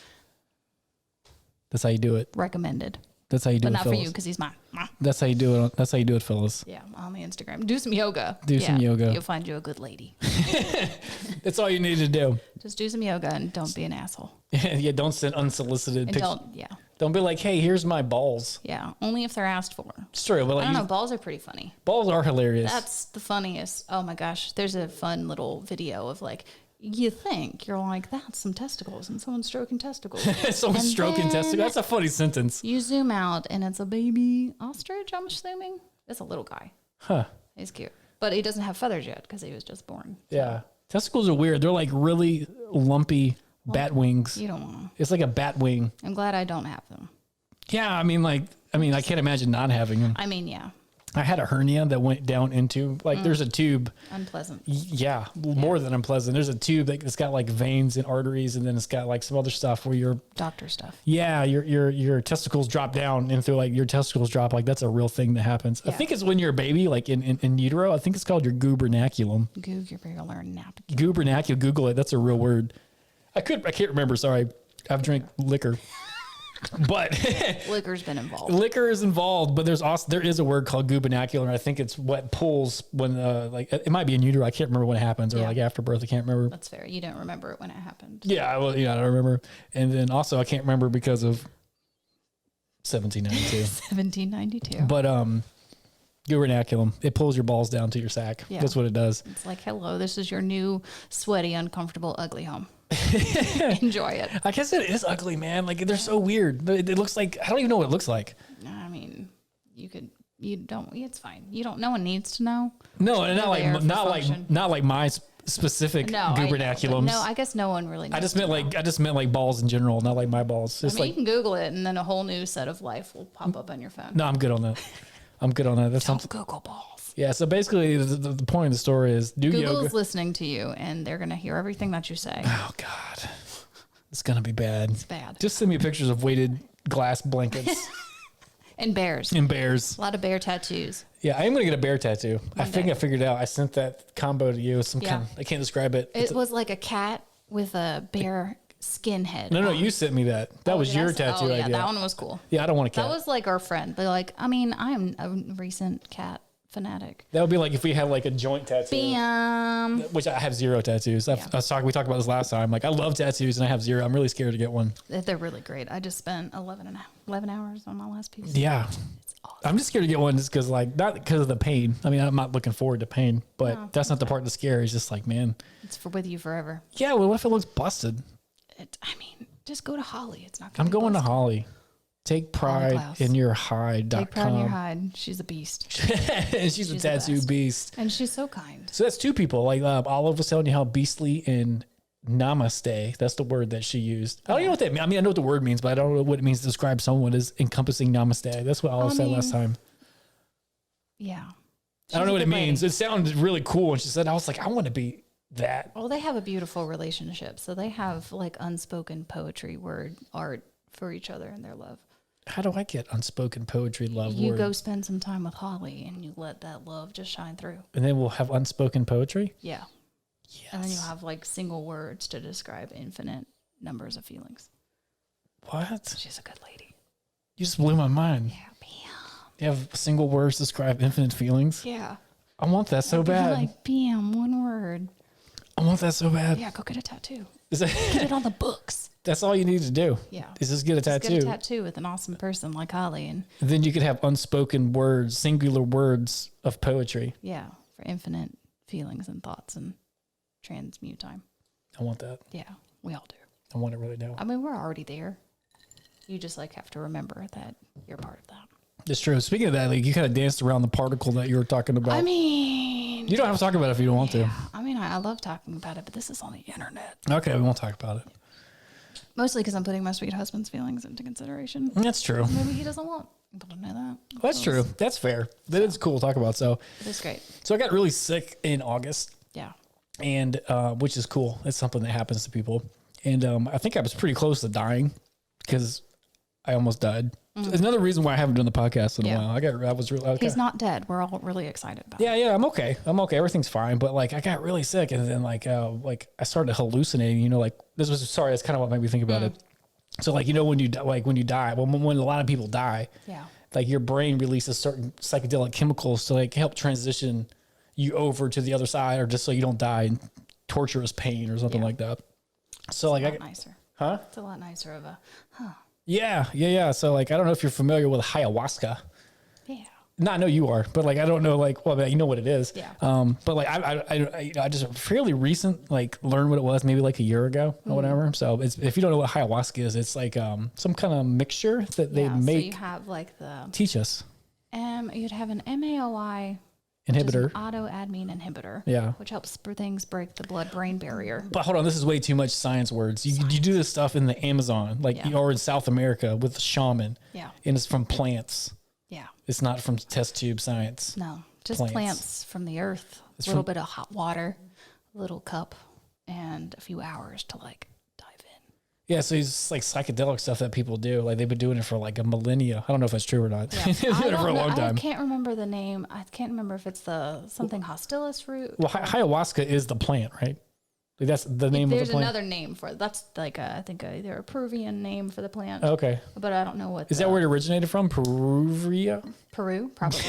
That's how you do it. Recommended. That's how you do it, but not fellas. for you, because he's mine. That's how you do it. That's how you do it, fellas. Yeah, on the Instagram. Do some yoga. Some yoga. You'll find you a good lady. That's all you need to do. Just do some yoga and don't be an asshole. Yeah, don't send unsolicited pictures. Don't be like, hey, here's my balls. Yeah, only if they're asked for. It's true. But I don't know. Balls are pretty funny. Balls are hilarious. That's the funniest. Oh my gosh. There's a fun little video of like, you're like, that's some testicles and someone's stroking testicles. Someone's stroking testicles. That's a funny sentence. You zoom out and it's a baby ostrich, I'm assuming. It's a little guy. Huh. He's cute. But he doesn't have feathers yet because he was just born. So. Yeah. Testicles are weird. They're like really lumpy bat wings. You don't want them. It's like a bat wing. I'm glad I don't have them. Yeah, I mean, I can't imagine not having them. I mean, yeah. I had a hernia that went down into, like, there's a tube. Unpleasant. Yeah, more than unpleasant. There's a tube that's got like veins and arteries, and then it's got like some other stuff where your doctor stuff. Yeah, your testicles drop down, and through like your testicles drop. Like that's a real thing that happens. Yeah. I think it's when you're a baby, like in utero. I think it's called your gubernaculum. Gubernaculum. Google it. That's a real word. I can't remember. Sorry, I've drank liquor. But liquor's been involved. Liquor is involved, but there is a word called gubernacular. I think it's what pulls when like it might be in utero. I can't remember when it happens, or like after birth. I can't remember. That's fair. You don't remember it when it happened. Yeah, well, I don't remember. And then also I can't remember because of 1792. 1792. But gubernaculum, it pulls your balls down to your sack. Yeah. That's what it does. It's like, hello, this is your new sweaty, uncomfortable, ugly home. Enjoy it. I guess it is ugly, man. Like they're so weird. It looks like, I don't even know what it looks like. I mean, it's fine. No one needs to know. No, and not like my specific gubernaculums. No, I guess no one really knows. I just meant like balls in general, not like my balls. I mean, you can Google it and then a whole new set of life will pop up on your phone. No, I'm good on that. That's Don't Google balls. Yeah, so basically the point of the story is Google's yoga. listening to you and they're going to hear everything that you say. Oh, God. It's going to be bad. It's bad. Just send me pictures of weighted glass blankets. And bears. And bears. A lot of bear tattoos. Yeah, I am going to get a bear tattoo. I think I figured out. I sent that combo to you. I can't describe it. It was like a cat with a bear skin head. No, you sent me that. That was your tattoo idea. Yeah, that one was cool. Yeah, I don't want a cat. That was like our friend. But like, I mean, I'm a recent cat fanatic. That would be like if we had like a joint tattoo. Bam. Which I have zero tattoos. We talked about this last time. Like I love tattoos and I have zero. I'm really scared to get one. They're really great. I just spent 11 hours on my last piece. Yeah. It's awesome. I'm just scared to get one just because not because of the pain. I mean, I'm not looking forward to pain, but that's not the part that's scary. It's just like, man. It's with you forever. Yeah. Well, what if it looks busted? Just go to Holly. It's not. I'm going to Holly. Take pride in your hide. Take pride in your hide. She's a beast. she's a tattoo beast. And she's so kind. So that's two people. Like Olive was telling you how beastly and namaste. That's the word that she used. I don't know what that means. I mean, I know what the word means, but I don't know what it means to describe someone as encompassing namaste. That's what Olive said last time. Yeah. I don't know what it means. It sounded really cool. And she said, I was like, I want to be that. Well, they have a beautiful relationship. So they have like unspoken poetry, art for each other and their love. How do I get unspoken poetry love? You go spend some time with Holly and you let that love just shine through. And then we'll have unspoken poetry? Yeah. Yes. And then you'll have like single words to describe infinite numbers of feelings. What? She's a good lady. You just blew my mind. Yeah, bam. You have single words to describe infinite feelings? Yeah. I want that so bad. Like, bam, one word. I want that so bad. Yeah, go get a tattoo. Get it on the books. That's all you need to do. Yeah. Is just get a tattoo. Get a tattoo with an awesome person like Holly. And then you could have unspoken words, singular words of poetry. Yeah, for infinite feelings and thoughts and transmute time. I want that. Yeah, we all do. I want it really now. I mean, we're already there. You just like have to remember that you're part of that. That's true. Speaking of that, like you kind of danced around the particle that you were talking about. I mean, you don't have to talk about it if you don't want to. I mean, I love talking about it, but this is on the internet. Okay, we won't talk about it. Mostly because I'm putting my sweet husband's feelings into consideration. That's true. Maybe he doesn't want people to know that. Well, that's true. That's fair. That is cool to talk about. So it's great. So I got really sick in August. Yeah. And which is cool. It's something that happens to people. And I think I was pretty close to dying because I almost died. Mm-hmm. It's another reason why I haven't done the podcast in a while. He's not dead. We're all really excited about it. Yeah, I'm okay. Everything's fine. But like I got really sick and then like I started hallucinating, like that's kind of what made me think about it. So like, when you die, when a lot of people die, like your brain releases certain psychedelic chemicals to like help transition you over to the other side or just so you don't die in torturous pain or something like that. So it's like a lot nicer. Huh? It's a lot nicer of a Yeah. So like I don't know if you're familiar with ayahuasca. Yeah. No, I know you are, but like I don't know you know what it is. Yeah. But like I just fairly recent learned what it was maybe like a year ago or whatever. So if you don't know what ayahuasca is, it's like some kind of mixture that they make. So you have like teach us. You'd have an MAOI. inhibitor. Which is an autoadenine inhibitor. Yeah. Which helps things break the blood-brain barrier. But hold on, this is way too much science words. You do this stuff in the Amazon, like or in South America with the shaman. Yeah. And it's from plants. Yeah. It's not from test tube science. No, just plants from the earth. A little bit of hot water, a little cup, and a few hours to like dive in. Yeah, so it's like psychedelic stuff that people do. Like they've been doing it for like a millennia. I don't know if that's true or not. Yeah. They've been doing it for a long time. I can't remember the name. I can't remember if it's the something hostilis root. Well, ayahuasca is the plant, right? Like that's the name of the There's plant. another name for it. That's like I think either a Peruvian name for the plant. Okay. But I don't know what. Is that where it originated from? Peruvia? Peru, probably.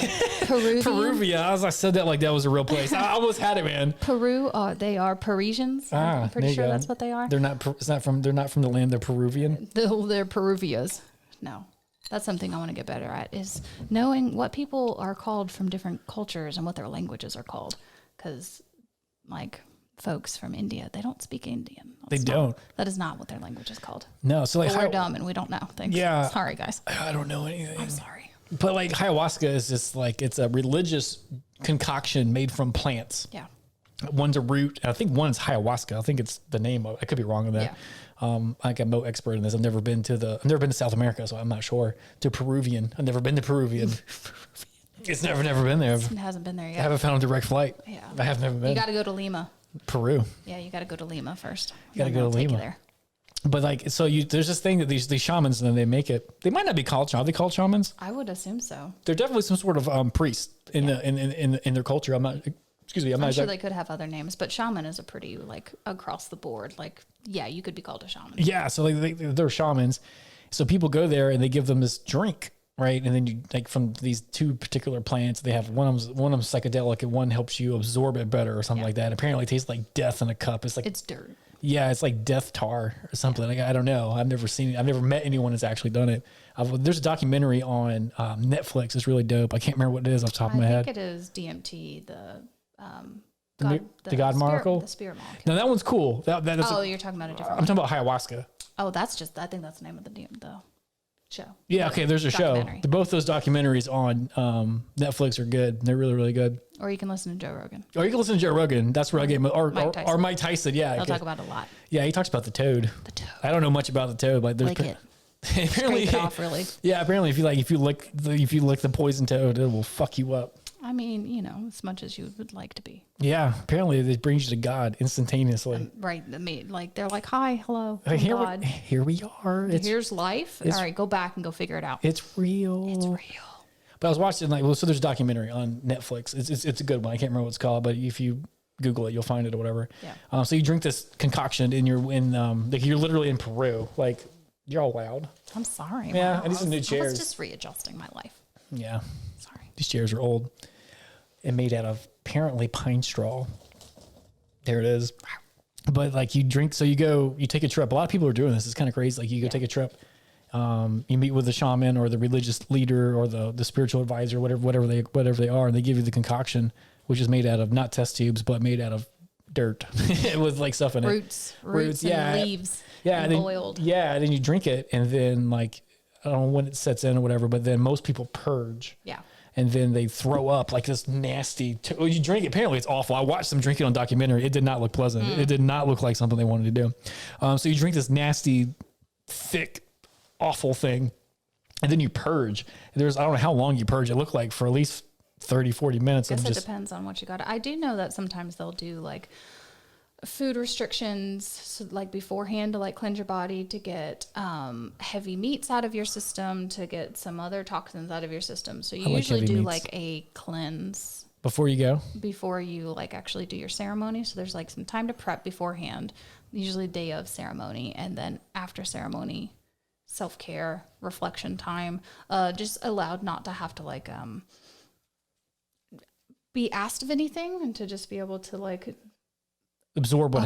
Peruvian. Peruvia. As I said that like that was a real place. I almost had it, man. Peru. They are Parisians. I'm pretty sure that's what they are. They're not. It's not from. They're not from the land. They're Peruvian. They're Peruvias. No. That's something I want to get better at is knowing what people are called from different cultures and what their languages are called. Because, like, folks from India, they don't speak Indian. That is not what their language is called. No. So like, we're dumb and we don't know things. Yeah. Sorry, guys. I don't know anything. I'm sorry. But like ayahuasca is just like it's a religious concoction made from plants. Yeah. One's a root. I think one's ayahuasca. I think it's the name of. I could be wrong on that. Yeah. Like I'm no expert in this. I've never been to South America, so I'm not sure. To Peruvian, I've never been to Peruvian. It's never been there. It hasn't been there yet. I haven't found a direct flight. Yeah. I have never been. You got to go to Lima. Peru. Yeah, you got to go to Lima first. You got to go to Lima. there. But like, so there's this thing that these shamans, and then they make it. They might not be called shamans. Are they called shamans? I would assume so. They're definitely some sort of priest in their culture. I'm not. Excuse me. I'm sure they could have other names, but shaman is a pretty like across the board. Like, yeah, you could be called a shaman. Yeah, so like they're shamans. So people go there and they give them this drink, right? And then you like from these two particular plants, they have one of them psychedelic and one helps you absorb it better or something like that. Apparently, it tastes like death in a cup. It's like it's dirt. Yeah, it's like death tar or something. Like I don't know. I've never seen it. I've never met anyone that's actually done it. There's a documentary on Netflix. It's really dope. I can't remember what it is off the top of my head. I think it is DMT. The God molecule? The spirit molecule. No, that one's cool. That's you're talking about a different I'm one. talking about ayahuasca. Oh, I think that's the name of the show. Yeah, okay, there's a show. Both those documentaries on Netflix are good. They're really, really good. Or you can listen to Joe Rogan. Or you can listen to Joe Rogan. That's where I get or Mike Tyson. Yeah. They'll talk about it a lot. Yeah, he talks about the toad. The toad. I don't know much about the toad. Like, there's it. apparently Scrape it off, really. Yeah, apparently if you lick the poison toad, it will fuck you up. I mean, as much as you would like to be. Yeah, apparently it brings you to God instantaneously. Right. Like they're like, hi, hello, God. Here we are. Here's life. All right, go back and go figure it out. It's real. It's real. But I was watching so there's a documentary on Netflix. It's a good one. I can't remember what it's called, but if you Google it, you'll find it or whatever. Yeah. So you drink this concoction and you're literally in Peru. Like you're all loud. I'm sorry. Yeah, wow. I need some new chairs. I was just readjusting my life. Yeah. Sorry. These chairs are old and made out of apparently pine straw. There it is. But like you drink, so you take a trip. A lot of people are doing this. It's kind of crazy. Like you go take a trip. You meet with the shaman or the religious leader or the spiritual advisor, whatever they are, and they give you the concoction, which is made out of not test tubes, but made out of dirt with like stuff in it. Roots and leaves. Yeah, and boiled. Yeah, and then you drink it, and then like I don't know when it sets in or whatever, but then most people purge. Yeah. And then they throw up like this nasty. You drink it. Apparently, it's awful. I watched them drink it on documentary. It did not look pleasant. It did not look like something they wanted to do. So you drink this nasty, thick, awful thing, and then you purge. I don't know how long you purge. It looked like for at least 30, 40 minutes. I guess it depends on what you got. I do know that sometimes they'll do like food restrictions, so like beforehand to like cleanse your body, to get heavy meats out of your system, to get some other toxins out of your system. So you usually do like a cleanse before you go, before you like actually do your ceremony. So there's like some time to prep beforehand, usually day of ceremony, and then after ceremony, self-care, reflection time, just allowed not to have to like be asked of anything, and to just be able to like absorb what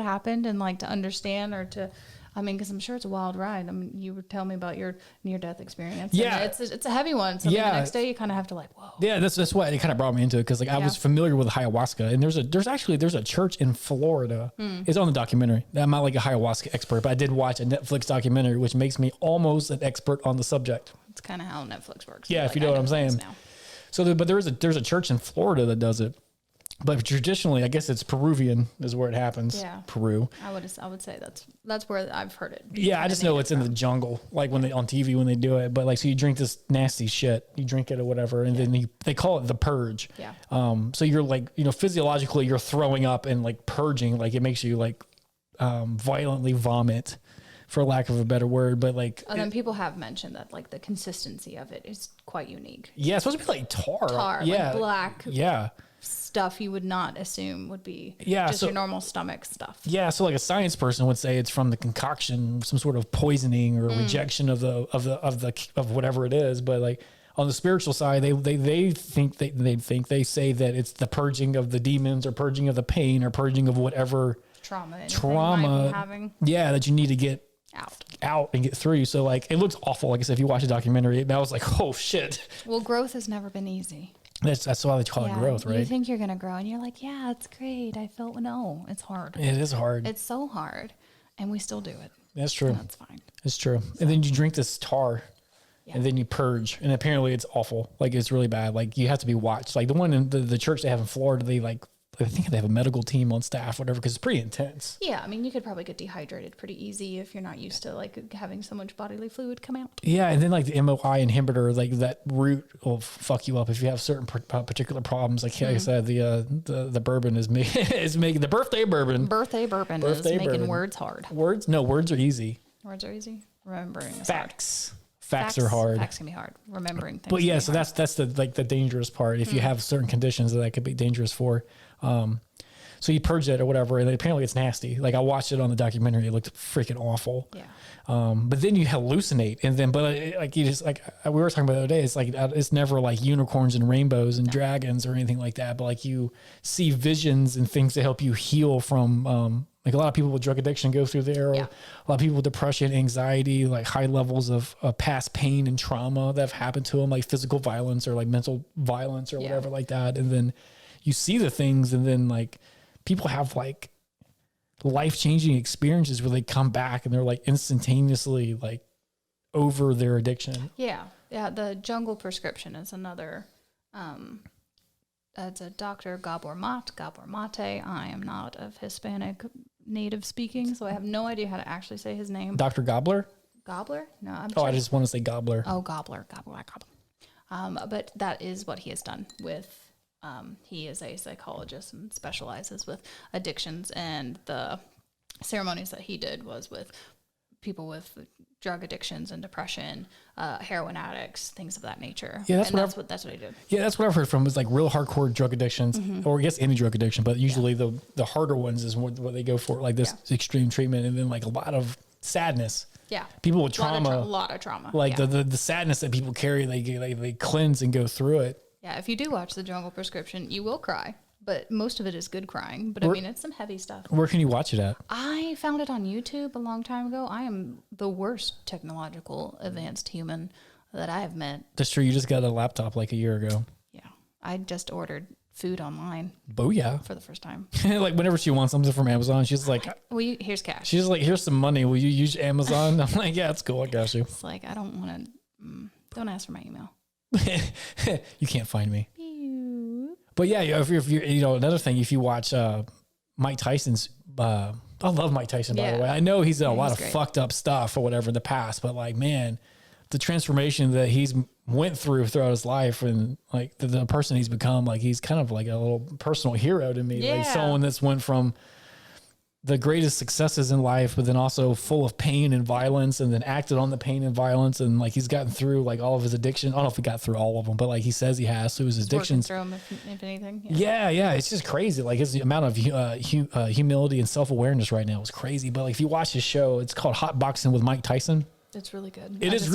happened and like to understand, or to, I mean, because I'm sure it's a wild ride. I mean, you were telling me about your near-death experience. Yeah, and it's a heavy one. So the next day you kind of have to like, whoa. Yeah, that's why it kind of brought me into it, because like I was familiar with ayahuasca, and there's a church in Florida. It's on the documentary. I'm not like a ayahuasca expert, but I did watch a Netflix documentary, which makes me almost an expert on the subject. It's kind of how Netflix works. Yeah, if you know what I'm saying. But there's a church in Florida that does it. But traditionally, I guess it's Peruvian is where it happens. Yeah. Peru. I would say that's where I've heard it. Yeah, I just know it's in the jungle, like when they on TV when they do it. But like, so you drink this nasty shit, you drink it or whatever, and then they call it the purge. Yeah. So you're like, physiologically you're throwing up and like purging, like it makes you like violently vomit, for lack of a better word. But like, and then people have mentioned that like the consistency of it is quite unique. Yeah, it's supposed to be like tar. Yeah, like black. Yeah. Stuff you would not assume would be just your normal stomach stuff. Yeah, so like a science person would say it's from the concoction, some sort of poisoning or rejection of whatever it is. But like on the spiritual side, they say that it's the purging of the demons or purging of the pain or purging of whatever trauma might be having. Yeah, that you need to get out and get through. So like it looks awful. Like I said, if you watch a documentary, I was like, oh shit. Well, growth has never been easy. That's why they call it growth, right? You think you're going to grow and you're like, yeah, it's great. No, it's hard. It is hard. It's so hard. And we still do it. That's true. And that's fine. It's true. So. And then you drink this tar and then you purge. And apparently it's awful. Like it's really bad. Like you have to be watched. Like the one in the church they have in Florida, I think they have a medical team on staff, whatever, because it's pretty intense. Yeah, I mean, you could probably get dehydrated pretty easy if you're not used to like having so much bodily fluid come out. Yeah, and then like the MOI inhibitor, like that root will fuck you up if you have certain particular problems. Like I said, the bourbon is making the birthday bourbon. Birthday bourbon is making words hard. Words are easy. Words are easy. Remembering is facts. Hard. Facts are hard. Facts can be hard. Remembering things. But yeah, so that's the dangerous part. If you have certain conditions that could be dangerous for. So you purge it or whatever, and apparently it's nasty. Like I watched it on the documentary; it looked freaking awful. Yeah. But then you hallucinate, and then like you just like we were talking about the other day. It's like it's never like unicorns and rainbows and dragons or anything like that. But like you see visions and things to help you heal from. Like a lot of people with drug addiction go through there. Or a lot of people with depression, anxiety, like high levels of past pain and trauma that have happened to them, like physical violence or like mental violence or whatever like that. And then you see the things, and then like people have like life-changing experiences where they come back and they're like instantaneously like over their addiction. Yeah. The jungle prescription is another, it's a Dr. Gabor Mate. I am not of Hispanic native speaking, so I have no idea how to actually say his name. Dr. Gobbler? Gobbler? No, I'm I just want to say Gobbler. Oh, Gobbler. But that is what he has done with, he is a psychologist and specializes with addictions, and the ceremonies that he did was with people with drug addictions and depression, heroin addicts, things of that nature. Yeah, that's what he did. Yeah, that's what I've heard from is like real hardcore drug addictions, or I guess any drug addiction, but usually the harder ones is what they go for, like this extreme treatment, and then like a lot of sadness. Yeah, people with trauma, a lot of trauma. Like the sadness that people carry, they cleanse and go through it. Yeah, if you do watch The Jungle Prescription, you will cry. But most of it is good crying. But I mean, it's some heavy stuff. Where can you watch it at? I found it on YouTube a long time ago. I am the worst technological advanced human that I have met. That's true. You just got a laptop like a year ago. Yeah. I just ordered food online. Booyah. For the first time. Like whenever she wants something from Amazon, she's like, here's cash. She's like, here's some money. Will you use Amazon? I'm like, yeah, it's cool. I got you. It's like, I don't want to, don't ask for my email. You can't find me. But yeah, if you're another thing, if you watch Mike Tyson's, I love Mike Tyson, by the way. I know he's done a lot of fucked up stuff or whatever in the past, but like, man, the transformation that he's went throughout his life, and like the person he's become, like he's kind of like a little personal hero to me. Like someone that's went from the greatest successes in life, but then also full of pain and violence, and then acted on the pain and violence. And like, he's gotten through like all of his addiction. I don't know if he got through all of them, but like he says he has through his addictions. Through them, if anything. Yeah. It's just crazy. Like his amount of humility and self-awareness right now is crazy. But like, if you watch his show, it's called Hot Boxing with Mike Tyson. It's really good. It's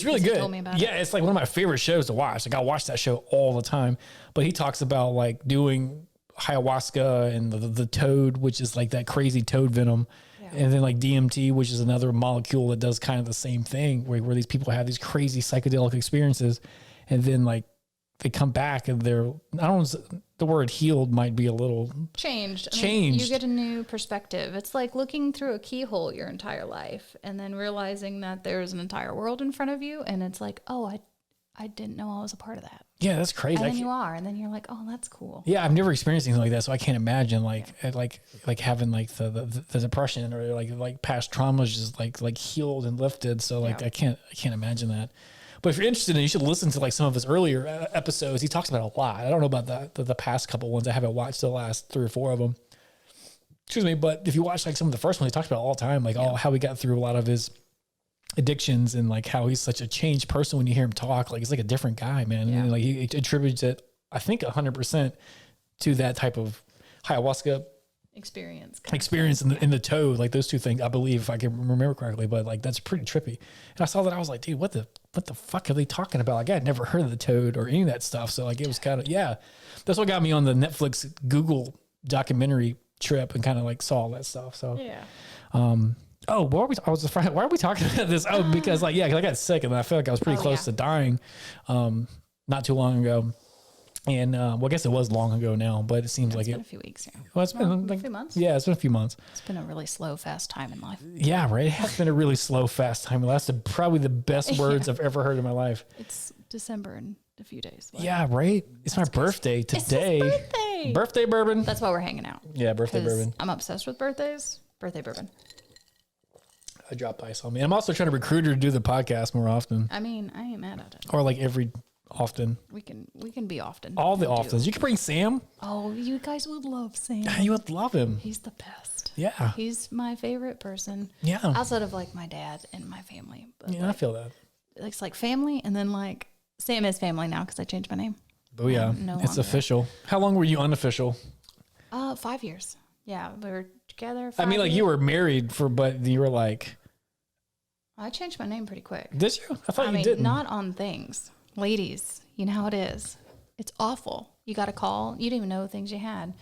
really good. Told me about it. It's like one of my favorite shows to watch. Like I watch that show all the time, but he talks about like doing ayahuasca and the toad, which is like that crazy toad venom. And then like DMT, which is another molecule that does kind of the same thing, where these people have these crazy psychedelic experiences, and then like they come back and the word healed might be a little changed. I mean, you get a new perspective. It's like looking through a keyhole your entire life and then realizing that there's an entire world in front of you. And it's like, oh, I didn't know I was a part of that. Yeah, that's crazy. And then you are, and then you're like, oh, that's cool. Yeah, I've never experienced anything like that, so I can't imagine like having like the depression or like past traumas just like healed and lifted. So like I can't imagine that. But if you're interested in it, you should listen to like some of his earlier episodes. He talks about a lot. I don't know about the past couple ones. I haven't watched the last 3 or 4 of them. Excuse me, but if you watch like some of the first ones, he talks about it all the time, like how he got through a lot of his addictions and like how he's such a changed person when you hear him talk. Like he's like a different guy, man. Yeah. And like he attributes it, I think 100% to that type of ayahuasca experience in the toad, like those two things, I believe, if I can remember correctly. But like that's pretty trippy. And I saw that, I was like, dude, what the fuck are they talking about? Like I had never heard of the toad or any of that stuff. So like it was kind of that's what got me on the Netflix Google documentary trip and kind of like saw all that stuff. So oh, why are we talking about this? Oh, because like, cause I got sick and I feel like I was pretty close to dying, not too long ago. And, well, I guess it was long ago now, but it seems like it's been a few weeks. Yeah. Well, it's been like a few months. Yeah, it's been a few months. It's been a really slow, fast time in life. Yeah, right. It has been a really slow, fast time. That's probably the best words I've ever heard in my life. It's December in a few days. Yeah, right. It's my birthday today. It's his birthday. Birthday bourbon. That's why we're hanging out. Yeah, birthday bourbon. I'm obsessed with birthdays. Birthday bourbon. I dropped ice on me. I'm also trying to recruit her to do the podcast more often. I mean, I ain't mad at it. Or like every often. We can be often. All the oftens. You can bring Sam. Oh, you guys would love Sam. You would love him. He's the best. Yeah. He's my favorite person. Yeah. Outside of like my dad and my family. But yeah, I feel that. It's like family, and then like Sam is family now because I changed my name. Oh yeah, it's official. How long were you unofficial? 5 years. Yeah, we were together. I mean, like you were married but you were like. I changed my name pretty quick. Did you? I thought you didn't. Not on things. Ladies, you know how it is. It's awful. You got to call. You didn't even know things you had.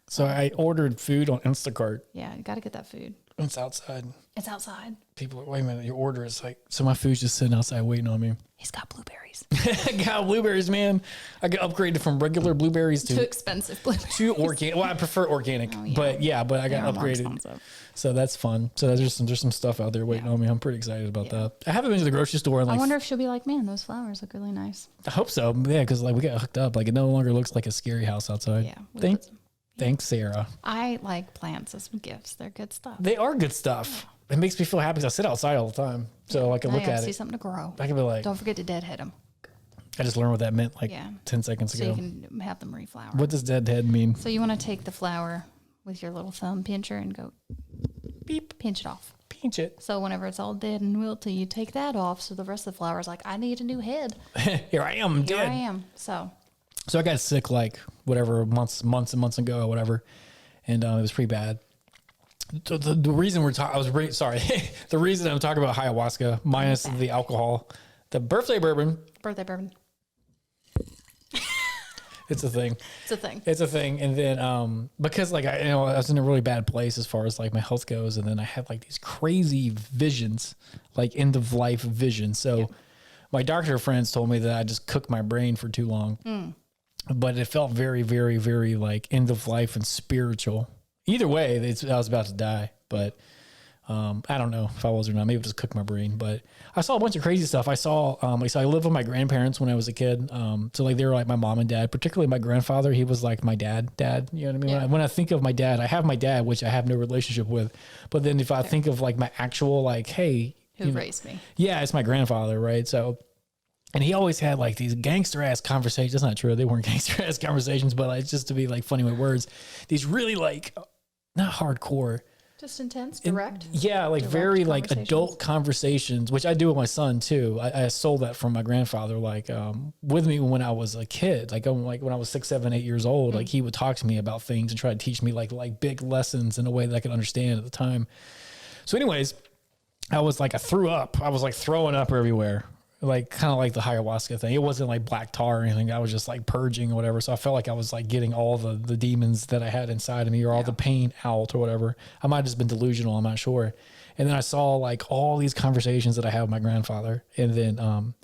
So I ordered food on Instacart. Yeah, you got to get that food. It's outside. It's outside. People are, wait a minute, your order is like, so my food's just sitting outside waiting on me. He's got blueberries. I got blueberries, man. I got upgraded from regular blueberries to expensive blueberries. To organic. Well, I prefer organic, but I got upgraded. So that's fun. So there's some stuff out there waiting on me. I'm pretty excited about that. I haven't been to the grocery store. I wonder if she'll be like, man, those flowers look really nice. I hope so. Yeah, because like we got hooked up. Like it no longer looks like a scary house outside. Yeah. Thanks, Sarah. I like plants as some gifts. They're good stuff. They are good stuff. It makes me feel happy because I sit outside all the time. So I can look at it. See something to grow. I can be like, don't forget to deadhead them. I just learned what that meant 10 seconds ago. So you can have them reflower. What does deadhead mean? So you want to take the flower with your little thumb pincher and go beep, pinch it off. Pinch it. So whenever it's all dead and wilty, you take that off. So the rest of the flower is like, I need a new head. Here I am, dead. Here I am. So I got sick like whatever months and months ago or whatever. And it was pretty bad. The reason we're talking, the reason I'm talking about ayahuasca minus the alcohol, the birthday bourbon. It's a thing. It's a thing. And then, because like, I was in a really bad place as far as like my health goes. And then I had like these crazy visions, like end of life visions. So my doctor friends told me that I just cooked my brain for too long. But it felt very, very, very like end of life and spiritual. Either way, I was about to die. But I don't know if I was or not. Maybe it just cooked my brain. But I saw a bunch of crazy stuff. I saw, so I lived with my grandparents when I was a kid. So like they were like my mom and dad. Particularly my grandfather. He was like my dad. You know what I mean? Yeah. When I think of my dad, I have my dad, which I have no relationship with. But then if I think of like my actual like, hey, who raised me? Yeah, it's my grandfather, right? So. And he always had like these gangster ass conversations. That's not true. They weren't gangster ass conversations, but like just to be like funny with words. These really like not hardcore. Just intense, direct. Like very like adult conversations, which I do with my son too. I stole that from my grandfather, like with me when I was a kid. Like when I was 6, 7, 8 years old, like he would talk to me about things and try to teach me like big lessons in a way that I could understand at the time. So anyways, I threw up. I was like throwing up everywhere. Like kind of like the ayahuasca thing. It wasn't like black tar or anything. I was just like purging or whatever. So I felt like I was like getting all the demons that I had inside of me or all the pain out or whatever. I might have just been delusional. I'm not sure. And then I saw like all these conversations that I had with my grandfather. And then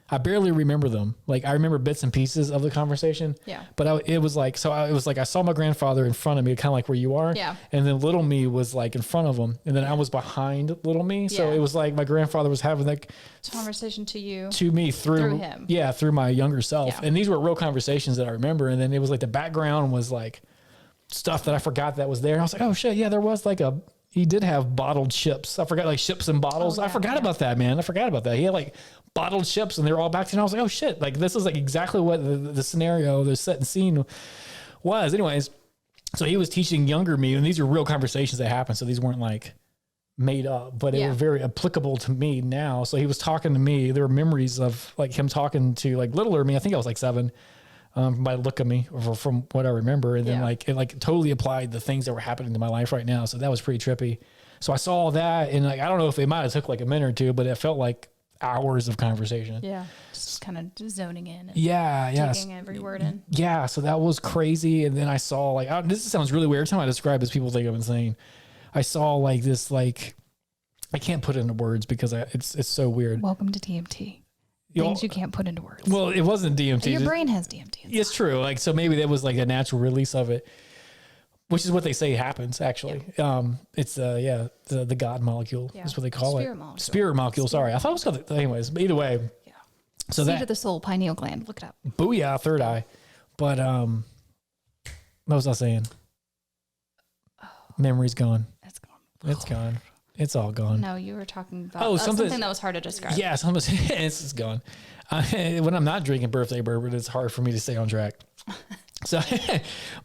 I barely remember them. Like I remember bits and pieces of the conversation. Yeah. But it was like I saw my grandfather in front of me, kind of like where you are. Yeah. And then little me was like in front of him, and then I was behind little me. So Yeah. it was like my grandfather was having like conversation to me through him. Yeah, through my younger self. Yeah. And these were real conversations that I remember. And then it was like the background was like stuff that I forgot that was there. And I was like, oh shit, yeah, there was like he did have bottled chips. I forgot, like ships and bottles. Oh, yeah, I forgot about that, man. I forgot about that. He had like bottled chips and they were all back to, and I was like, oh shit, like this is like exactly what the scenario, the set and scene was. Anyways, so he was teaching younger me, and these are real conversations that happened. So these weren't like made up, but they were very applicable to me now. So he was talking to me. There were memories of like him talking to like littler me. I think I was like 7. By the look of me, or from what I remember, and then like it like totally applied the things that were happening to my life right now. So that was pretty trippy. So I saw all that, and like I don't know if it might have took like a minute or two, but it felt like hours of conversation. Yeah, just kind of zoning in. And taking every word in. Yeah, so that was crazy. And then I saw like this sounds really weird. Every time I describe this, people think I'm insane. I saw like this I can't put it into words because it's so weird. Welcome to DMT. Things you can't put into words. Well, it wasn't DMT. Your brain has DMT. It's true. Like, so maybe that was like a natural release of it, which is what they say happens actually. It's the God molecule is what they call Spirit molecule. Sorry. I thought it was called, anyways, but either way. Yeah. So Seat of the soul, pineal gland. Look it up. Booyah, third eye. But, what was I saying? Memory's gone. It's gone. It's gone. It's all gone. No, you were talking about something that was hard to describe. Yeah, it's gone. When I'm not drinking birthday bourbon, it's hard for me to stay on track. So,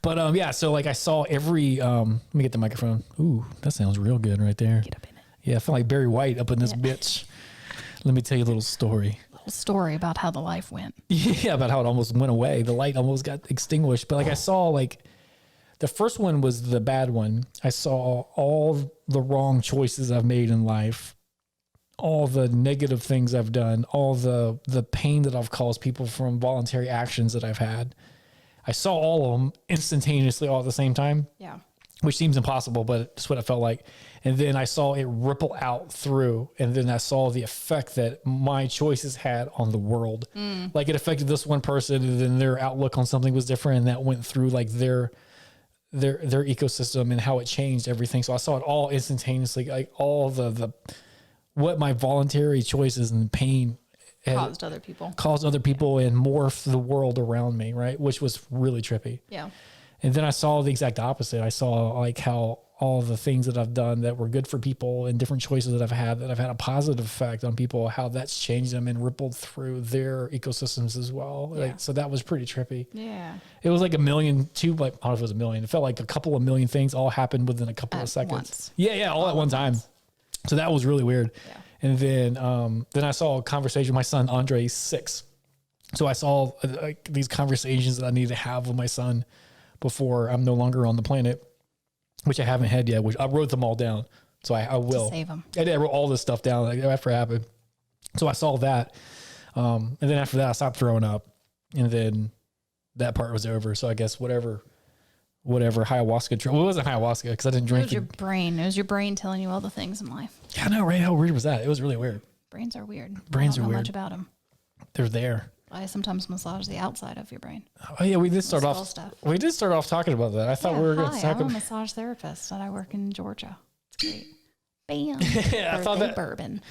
but yeah, so like I saw every. Let me get the microphone. Ooh, that sounds real good right there. Get up in it. Yeah, I feel like Barry White up in this bitch. Let me tell you a little story. Story about how the life went. Yeah, about how it almost went away. The light almost got extinguished. But like I saw like. The first one was the bad one. I saw all the wrong choices I've made in life, all the negative things I've done, all the pain that I've caused people from voluntary actions that I've had. I saw all of them instantaneously all at the same time. Yeah. Which seems impossible, but it's what it felt like. And then I saw it ripple out through, and then I saw the effect that my choices had on the world. Like it affected this one person, and then their outlook on something was different, and that went through like their ecosystem and how it changed everything. So I saw it all instantaneously, like all the what my voluntary choices and pain Caused other people and morphed the world around me, right? Which was really trippy. Yeah. And then I saw the exact opposite. I saw like how all the things that I've done that were good for people and different choices that I've had a positive effect on people, how that's changed them and rippled through their ecosystems as well. Yeah. Like, so that was pretty trippy. Yeah. It was like like, I don't know if it was a million. It felt like a couple of million things all happened within a couple of seconds. Once. Yeah. All at one time. So that was really weird. Yeah. And then I saw a conversation with my son, Andre, 6. So I saw like these conversations that I need to have with my son before I'm no longer on the planet, which I haven't had yet, which I wrote them all down. So I will save them. I did. I wrote all this stuff down like after it happened. So I saw that. And then after that, I stopped throwing up, and then that part was over. So I guess whatever ayahuasca. Well, it wasn't ayahuasca because I didn't drink. It was your brain. It was your brain telling you all the things in life. Yeah, I know, right? How weird was that? It was really weird. Brains are weird. Brains I don't are know weird. much about them. They're there. I sometimes massage the outside of your brain. Oh yeah, we did start Skull off. stuff. We did start off talking about that. I thought we were going to Hi, talk I'm a about. massage therapist and I work in Georgia. It's great. Bam. Yeah, I thought Birthday that. bourbon.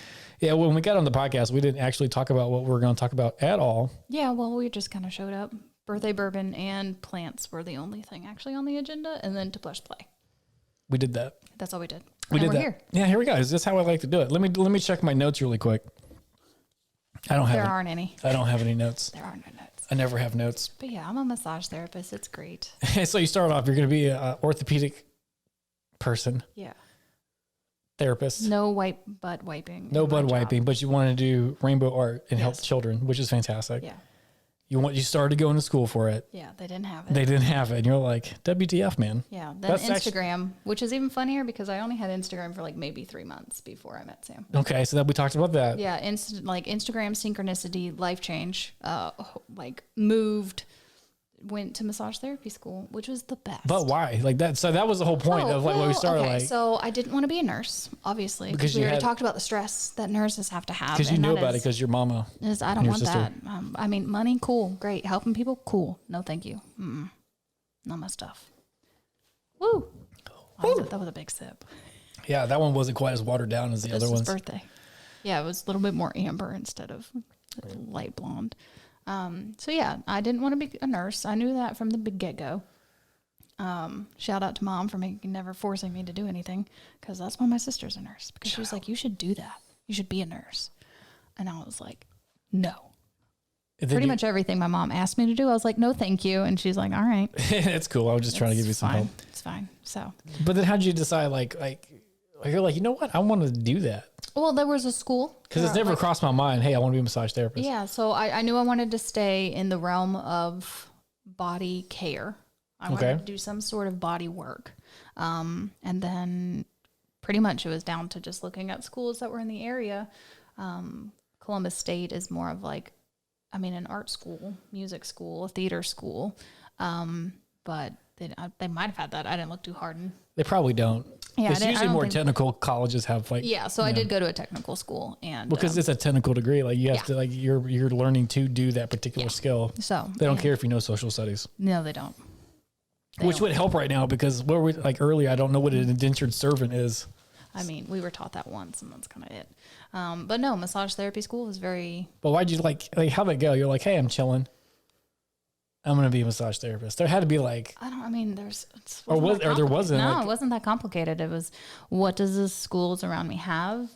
Yeah, when we got on the podcast, we didn't actually talk about what we were going to talk about at all. Yeah, well, we just kind of showed up. Birthday bourbon and plants were the only thing actually on the agenda, and then to plush play. We did that. That's all we did. We and did we're that. here. Yeah, here we go. Is this how I like to do it? Let me check my notes really quick. I don't have. There aren't any. I don't have any notes. There are no notes. I never have notes. But yeah, I'm a massage therapist. It's great. So you start off. You're going to be an orthopedic person, Yeah. therapist. No butt wiping. No in my butt job. wiping, but you want to do rainbow art and help Yes. children, which is fantastic. Yeah. You started going to school for it. Yeah, they didn't have it. They didn't have it. And you're like, WTF, man. Yeah. Then That's Instagram, which is even funnier because I only had Instagram for like maybe 3 months before I met Sam. Okay, so that we talked about that. Yeah, Instagram synchronicity, life change, like moved, went to massage therapy school, which was the best. But why? Like that. So that was the whole point of like when we started. Okay, like, so I didn't want to be a nurse, obviously, because we already talked about the stress that nurses have to have. Because you knew about it because your mama. I don't want that. I mean, money, cool, great. Helping people, cool. No, thank you. Not my stuff. Woo. That was a big sip. Yeah, that one wasn't quite as watered down as the other ones. Birthday. Yeah, it was a little bit more amber instead of light blonde. So yeah, I didn't want to be a nurse. I knew that from the big get-go. Shout out to Mom for never forcing me to do anything, because that's why my sister's a nurse, because she was like, you should do that. You should be a nurse. And I was like, no. Pretty much everything my mom asked me to do, I was like, no, thank you. And she's like, all right. It's cool. I was just trying to give you some help. It's fine. So. But then how did you decide, like you're like, you know what? I want to do that. Well, there was a school. Because it's never crossed my mind, hey, I want to be a massage therapist. Yeah, so I knew I wanted to stay in the realm of body care. I wanted to do some sort of body work. And then pretty much it was down to just looking at schools that were in the area. Columbus State is more of like, an art school, music school, a theater school. But they might have had that. I didn't look too hard. They probably don't. Yeah, it's usually more technical colleges have like. Yeah, so I did go to a technical school, and because it's a technical degree, like you have to like you're learning to do that particular skill. So they don't care if you know social studies. No, they don't. Which would help right now, because what we like earlier, I don't know what an indentured servant is. We were taught that once, and that's kind of it. But no, massage therapy school is very. But why'd you like how'd it go? You're like, hey, I'm chilling. I'm going to be a massage therapist. There had to be like... there wasn't. No, it wasn't that complicated. It was, what does the schools around me have?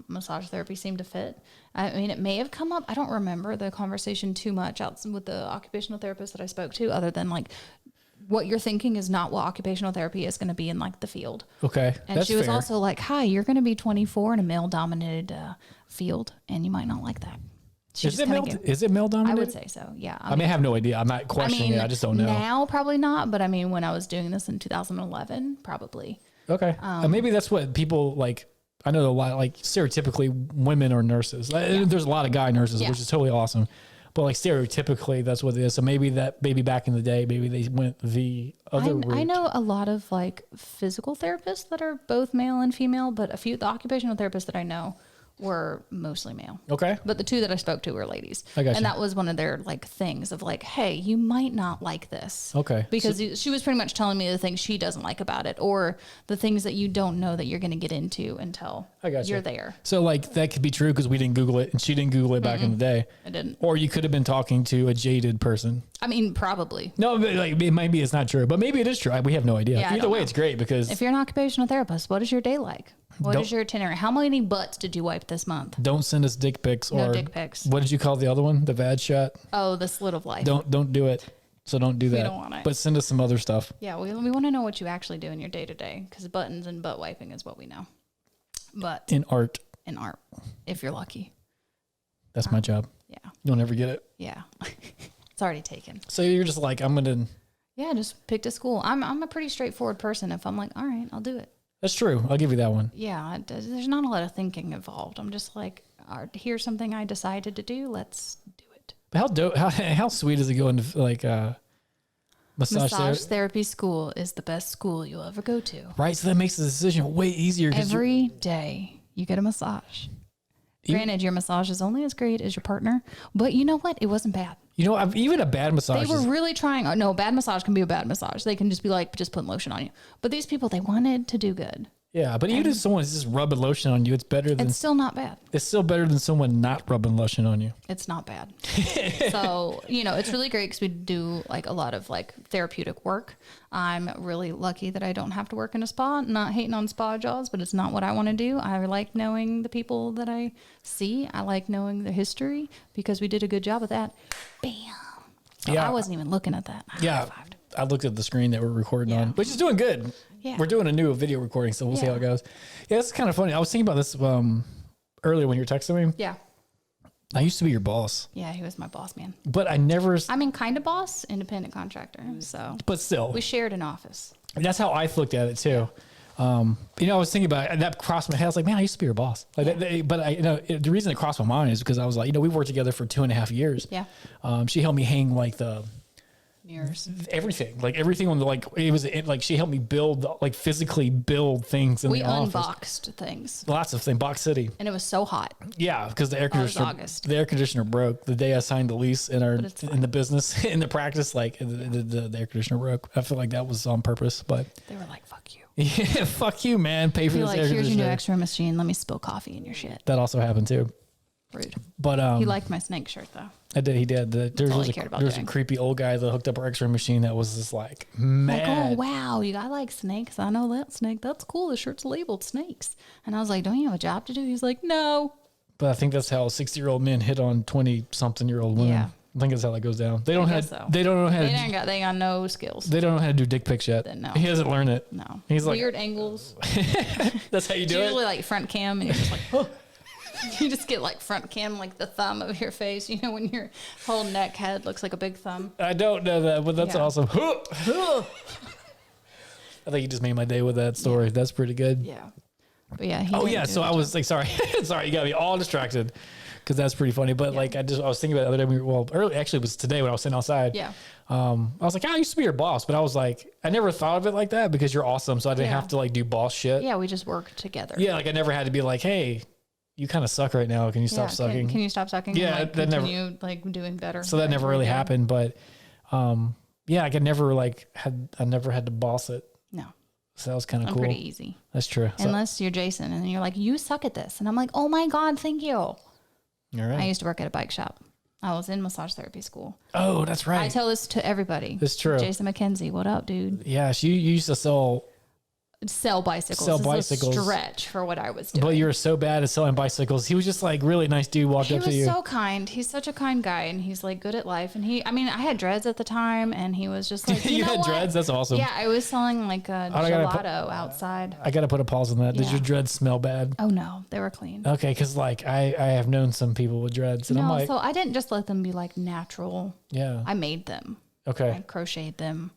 Massage therapy seemed to fit. It may have come up. I don't remember the conversation too much out with the occupational therapist that I spoke to, other than like, what you're thinking is not what occupational therapy is going to be in like the field. Okay. And she was also like, hi, you're going to be 24 in a male dominated field, and you might not like that. Is it male dominated? I would say so, yeah. I have no idea. I'm not questioning it. I just don't know. Now, probably not. But when I was doing this in 2011, probably. Okay. Maybe that's what people like. I know a lot, like stereotypically women are nurses. There's a lot of guy nurses, which is totally awesome. But like stereotypically, that's what it is. So maybe back in the day, maybe they went the other route. I know a lot of like physical therapists that are both male and female, but the occupational therapists that I know were mostly male. Okay. But the two that I spoke to were ladies. I got you. And that was one of their like things of like, hey, you might not like this. Okay. Because she was pretty much telling me the things she doesn't like about it, or the things that you don't know that you're going to get into until you're there. So like that could be true because we didn't Google it and she didn't Google it back in the day. I didn't. Or you could have been talking to a jaded person. Probably. No, but like maybe it's not true, but maybe it is true. We have no idea. Yeah, either way, it's great because if you're an occupational therapist, what is your day like? What is your itinerary? How many butts did you wipe this month? Don't send us dick pics No dick pics. What did you call the other one? The VAD shot? Oh, the slit of life. Don't do it. So don't do that. We don't want it. But send us some other stuff. Yeah, we want to know what you actually do in your day to day, because buttons and butt wiping is what we know. But in art, if you're lucky. That's my job. Yeah. You'll never get it. Yeah. It's already taken. So you're just like, I'm gonna. Yeah, just picked a school. I'm a pretty straightforward person. If I'm like, all right, I'll do it. That's true. I'll give you that one. Yeah, there's not a lot of thinking involved. I'm just like, here's something I decided to do. Let's do it. But how sweet is it going to like massage therapy school is the best school you'll ever go to. Right, so that makes the decision way easier. Every day you get a massage. Granted, your massage is only as great as your partner, but you know what? It wasn't bad. Even a bad massage. They were really trying. No, bad massage can be a bad massage. They can just be like, just putting lotion on you. But these people, they wanted to do good. Yeah, but even if someone's just rubbing lotion on you, it's better than... It's still not bad. It's still better than someone not rubbing lotion on you. It's not bad. So, it's really great because we do like a lot of like therapeutic work. I'm really lucky that I don't have to work in a spa. Not hating on spa jobs, but it's not what I want to do. I like knowing the people that I see. I like knowing the history because we did a good job with that. Bam. So I wasn't even looking at that. I looked at the screen that we're recording on, which is doing good. Yeah. We're doing a new video recording, so we'll see how it goes. Yeah, it's kind of funny. I was thinking about this earlier when you were texting me. Yeah. I used to be your boss. Yeah, he was my boss, man. But I never... kind of boss, independent contractor, so... But still. We shared an office. That's how I looked at it, too. I was thinking about it, and that crossed my head. I was like, man, I used to be your boss. But the reason it crossed my mind is because I was like, we worked together for 2.5 years. Yeah. She helped me hang like the Mirrors. everything, like everything on the, like, it was like, she helped me build, like physically build things in We the office. unboxed things. Lots of things. Box City. And it was so hot. Yeah, because the air Oh, it was conditioner, August. the air conditioner broke the day I signed the lease in it's fine. the business, in the practice, like the air conditioner broke. I feel like that was on purpose, but They were like, fuck you. yeah, fuck you, man. Pay for You're this like, air here's your new conditioner. X-ray machine. Let me spill coffee in your shit. That also happened too. Rude. But He liked my snake shirt though. he did. There all was he cared about a doing. creepy old guy that hooked up our X-ray machine that was just like Like, mad. oh wow, you got like snakes. I know that snake. That's cool. The shirt's labeled snakes. And I was like, don't you have a job to do? He's like, no. But I think that's how 60-year-old men hit on 20-something-year-old women. Yeah. I think that's how that goes down. They don't guess have. so. They don't know how They to. ain't got. They got no skills. They don't know how to do dick pics yet. No. He hasn't learned it. No. He's like, Weird angles. that's how you It's do usually it. like front cam, and you're just like, oh. You just get like front cam, like the thumb of your face. You know, when your whole neck head looks like a big thumb. I don't know that, but that's Yeah. awesome. I think you just made my day with that story. That's pretty good. Yeah. But yeah. He Oh didn't yeah, do so it. I was like, sorry, sorry, you got me all distracted because that's pretty funny. But like, I was thinking about it the other day. Early actually it was today when I was sitting outside. Yeah. I was like, I used to be your boss, but I was like, I never thought of it like that because you're awesome, so I didn't Yeah. have to like do boss shit. Yeah. We just work together. Yeah, like I never had to be like, hey, you kind of suck right now. Can you stop sucking? Can you stop sucking? Yeah, And, like, that never- continue like doing better. So that never really happened. But yeah, I never had to boss it. No. So that was kind of I'm cool. pretty easy. That's true. So, Unless you're Jason and you're like, you suck at this. And I'm like, oh my God, thank you. all right. I used to work at a bike shop. I was in massage therapy school. Oh, that's right. I tell this to everybody. It's true. Jason McKenzie, what up, dude? Yeah, you used to sell, Sell bicycles. Sell This is a bicycles. stretch for what I was doing. but you were so bad at selling bicycles. He was just like really nice dude. Walked He up to was you. so kind. He's such a kind guy, and he's like good at life. And I had dreads at the time, and he was just like, you, You know had what? dreads? That's awesome. Yeah, I was selling like a I gotta put- gelato outside. I got to put a pause on that. Did Yeah. your dreads smell bad? Oh no, they were clean. Okay, because like I have known some people with dreads, and I'm No, like, so I didn't just let them be like natural. yeah, I made them. okay, I crocheted them.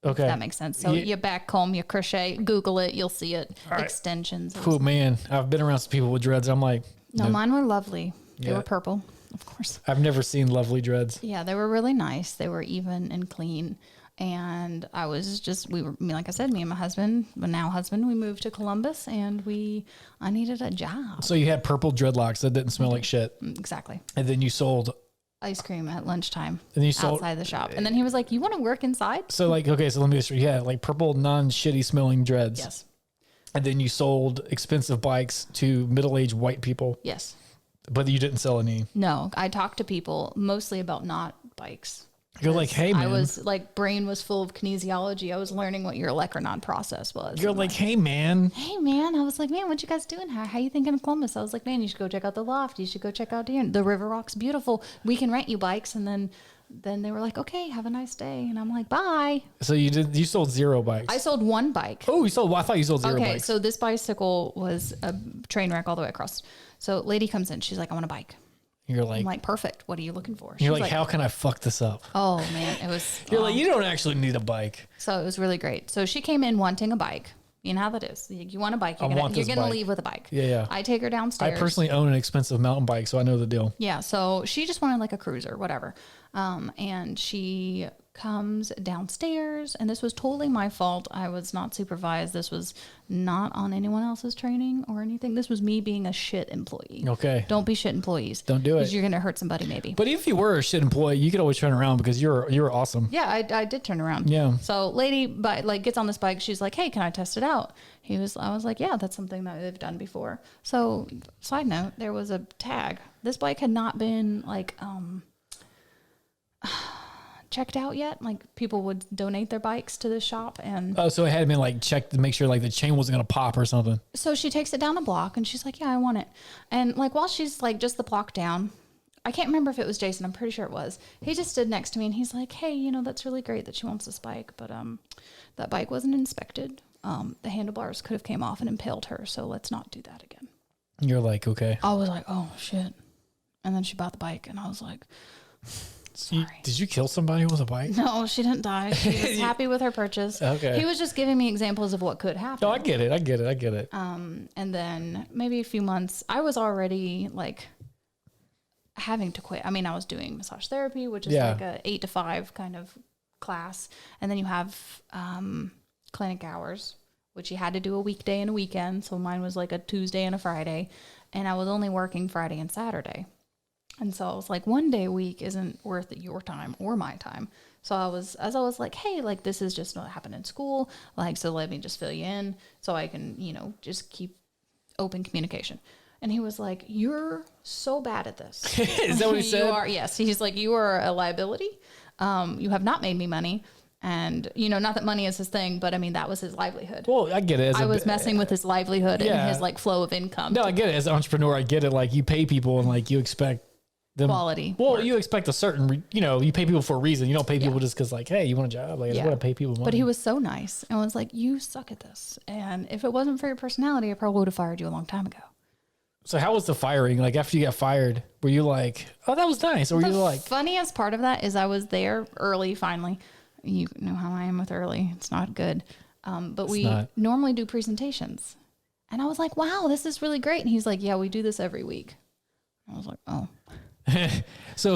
okay. That makes sense. So Yeah. you back comb, you crochet, Google it, you'll see it. right. Extensions. It was- Cool, man. I've been around some people with dreads. I'm like, No, nope. mine were lovely. They Yeah. were purple, of course. I've never seen lovely dreads. Yeah, they were really nice. They were even and clean. And I was just, like I said, me and my husband, my now husband, we moved to Columbus and I needed a job. So you had purple dreadlocks that didn't smell like shit, Exactly. and then you sold. Ice cream at lunchtime And you sold. outside the shop. And then he was like, you want to work inside? So like, okay, so let me just, yeah, like purple non-shitty smelling dreads. Yes. And then you sold expensive bikes to middle-aged white people, Yes. but you didn't sell any. No, I talked to people mostly about not bikes. You're like, hey man. I was like, brain was full of kinesiology. I was learning what your electronon process was. You're And like, hey man. hey man, I was like, man, what you guys doing? How you thinking of Columbus? I was like, man, you should go check out the loft. You should go check out the River Rock's beautiful. We can rent you bikes. And then they were like, okay, have a nice day. And I'm like, bye. So you sold 0 bikes. I sold one bike. Oh, you sold. Well, I thought you sold 0 Okay, bikes. so this bicycle was a train wreck all the way across. So lady comes in, she's like, I want a bike. You're I'm like, like, perfect. What are you looking for? you're She's like, how can I fuck this up? Oh man, it was. You're like, you don't actually need a bike. So it was really great. So she came in wanting a bike. You know how that is. You want a bike. You're want gonna this bike. leave with a bike. Yeah, yeah. I take her I downstairs. personally own an expensive mountain bike, so I know the deal. Yeah. So she just wanted like a cruiser, whatever. And she comes downstairs, and this was totally my fault. I was not supervised. This was not on anyone else's training or anything. This was me being a shit employee. Okay. Don't be shit employees. Don't do it. Because you're gonna hurt somebody maybe. But if you were a shit employee, you could always turn around because you're awesome. Yeah, I did turn around. Yeah. So lady, but like gets on this bike. She's like, "Hey, can I test it out?" I was like, "Yeah, that's something that they've done before." So side note, there was a tag. This bike had not been like checked out yet. Like people would donate their bikes to the shop, and Oh, so it had been like checked to make sure like the chain wasn't gonna pop or something. so she takes it down the block, and she's like, "Yeah, I want it." And like while she's like just the block down. I can't remember if it was Jason. I'm pretty sure it was. He just stood next to me and he's like, "Hey, you know, that's really great that she wants this bike, but that bike wasn't inspected. The handlebars could have came off and impaled her, so let's not do that again." You're like, okay. I was like, "Oh shit!" And then she bought the bike, and I was like, "Sorry." Did you kill somebody with a bike? No, she didn't die. She was happy with her purchase. Okay. He was just giving me examples of what could happen. No, I get it. And then maybe a few months, I was already like, having to quit. I mean, I was doing massage therapy, which is like a 8 to 5 kind of class. And then you have clinic hours, which you had to do a weekday and a weekend. So mine was like a Tuesday and a Friday. And I was only working Friday and Saturday. And so I was like, one day a week isn't worth your time or my time. So I was like, hey, like, this is just what happened in school. Like, so let me just fill you in so I can, you know, just keep open communication. And he was like, you're so bad at this. Is that what he said? Yes. He's like, you are a liability. You have not made me money. And, you know, not that money is his thing, but I mean, that was his livelihood. Well, I get it. I was messing with his livelihood and his like flow of income. No, I get it. As an entrepreneur, I get it. Like, you pay people and like you expect them quality. Well, work. you expect a certain, you know, you pay people for a reason. You don't pay people just because like, hey, you want a job? Like, I just want to pay people money. But he was so nice and was like, you suck at this. And if it wasn't for your personality, I probably would have fired you a long time ago. So how was the firing? Like, after you got fired, were you like, oh, that was nice? Or were you like... The funniest part of that is I was there early, finally. You know how I am with early. It's not good. But we normally do presentations. And I was like, wow, this is really great. And he's like, yeah, we do this every week. I was like, oh. So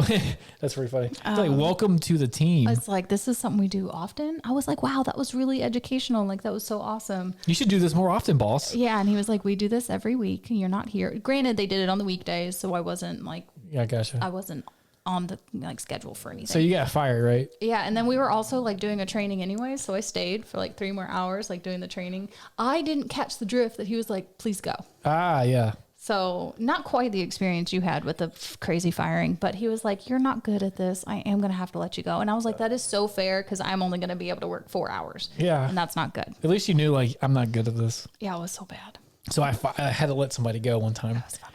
that's pretty funny. It's like, welcome to the team. It's like, this is something we do often. I was like, wow, that was really educational. Like, that was so awesome. You should do this more often, boss. Yeah. And he was like, we do this every week. You're not here. Granted, they did it on the weekdays. So I wasn't like, yeah, gotcha. I wasn't on the like schedule for anything. So you got fired, right? Yeah. And then we were also like doing a training anyway. So I stayed for like 3 more hours, like doing the training. I didn't catch the drift that he was like, please go. Ah, yeah. So not quite the experience you had with the crazy firing, but he was like, you're not good at this. I am going to have to let you go. And I was like, that is so fair because I'm only going to be able to work 4 hours. Yeah. And that's not good. At least you knew, like, I'm not good at this. Yeah, it was so bad. So I had to let somebody go one time. That was funny.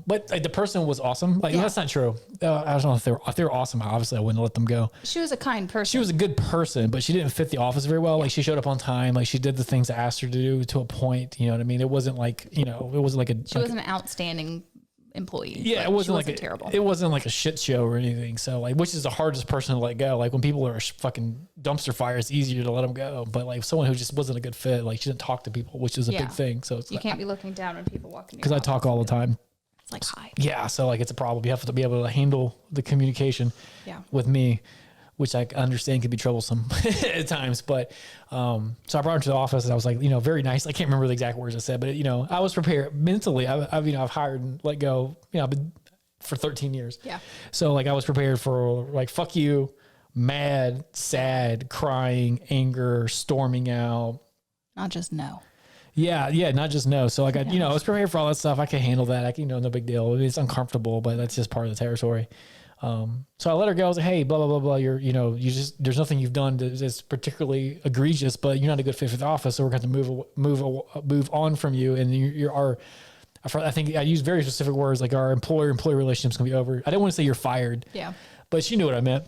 But like, the person was awesome. Like, that's not true. I don't know if they were awesome. Obviously, I wouldn't let them go. She was a kind person. She was a good person, but she didn't fit the office very well. Like, she showed up on time. Like, she did the things I asked her to do to a point. You know what I mean? It wasn't like, you know, it wasn't like a... She was an outstanding employee. Yeah, it wasn't like terrible. It wasn't like a shit show or anything. So like, which is the hardest person to let go. Like, when people are fucking dumpster fire, it's easier to let them go. But like, someone who just wasn't a good fit, like, she didn't talk to people, which is a big thing. So it's you can't be looking down when people walk in. Because I talk all the time. It's like, hi. Yeah, so like, it's a problem. You have to be able to handle the communication with me, which I understand can be troublesome at times. But so I brought her to the office and I was like, you know, very nice. I can't remember the exact words I said, but you know, I was prepared mentally. I've hired and let go, you know, I've been for 13 years. Yeah. So like, I was prepared for like, fuck you, mad, sad, crying, anger, storming out. Not just no. Yeah, not just no. So like, I was prepared for all that stuff. I can handle that. no big deal. It's uncomfortable, but that's just part of the territory. So I let her go. I was like, hey, blah, blah, blah, blah. There's nothing you've done that's particularly egregious, but you're not a good fit for the office. So we're going to move on from you. And I think I used very specific words, like our employer-employee relationship's going to be over. I didn't want to say you're fired. Yeah. But she knew what I meant.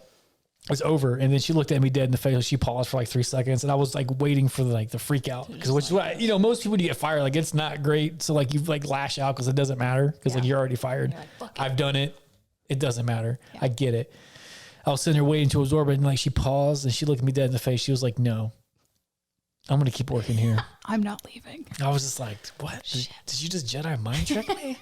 It was over. And then she looked at me dead in the face. She paused for like 3 seconds. And I was like waiting for the freak out. Because which is what, most people, when you get fired, like, it's not great. So like, you like lash out because it doesn't matter. Because like, you're already fired. You're like, I've done it. It doesn't matter. Yeah. I get it. I was sitting there waiting to absorb it. And like, she paused and she looked at me dead in the face. She was like, no, I'm going to keep working here. I'm not leaving. I was just like, what? Did you just Jedi mind trick me?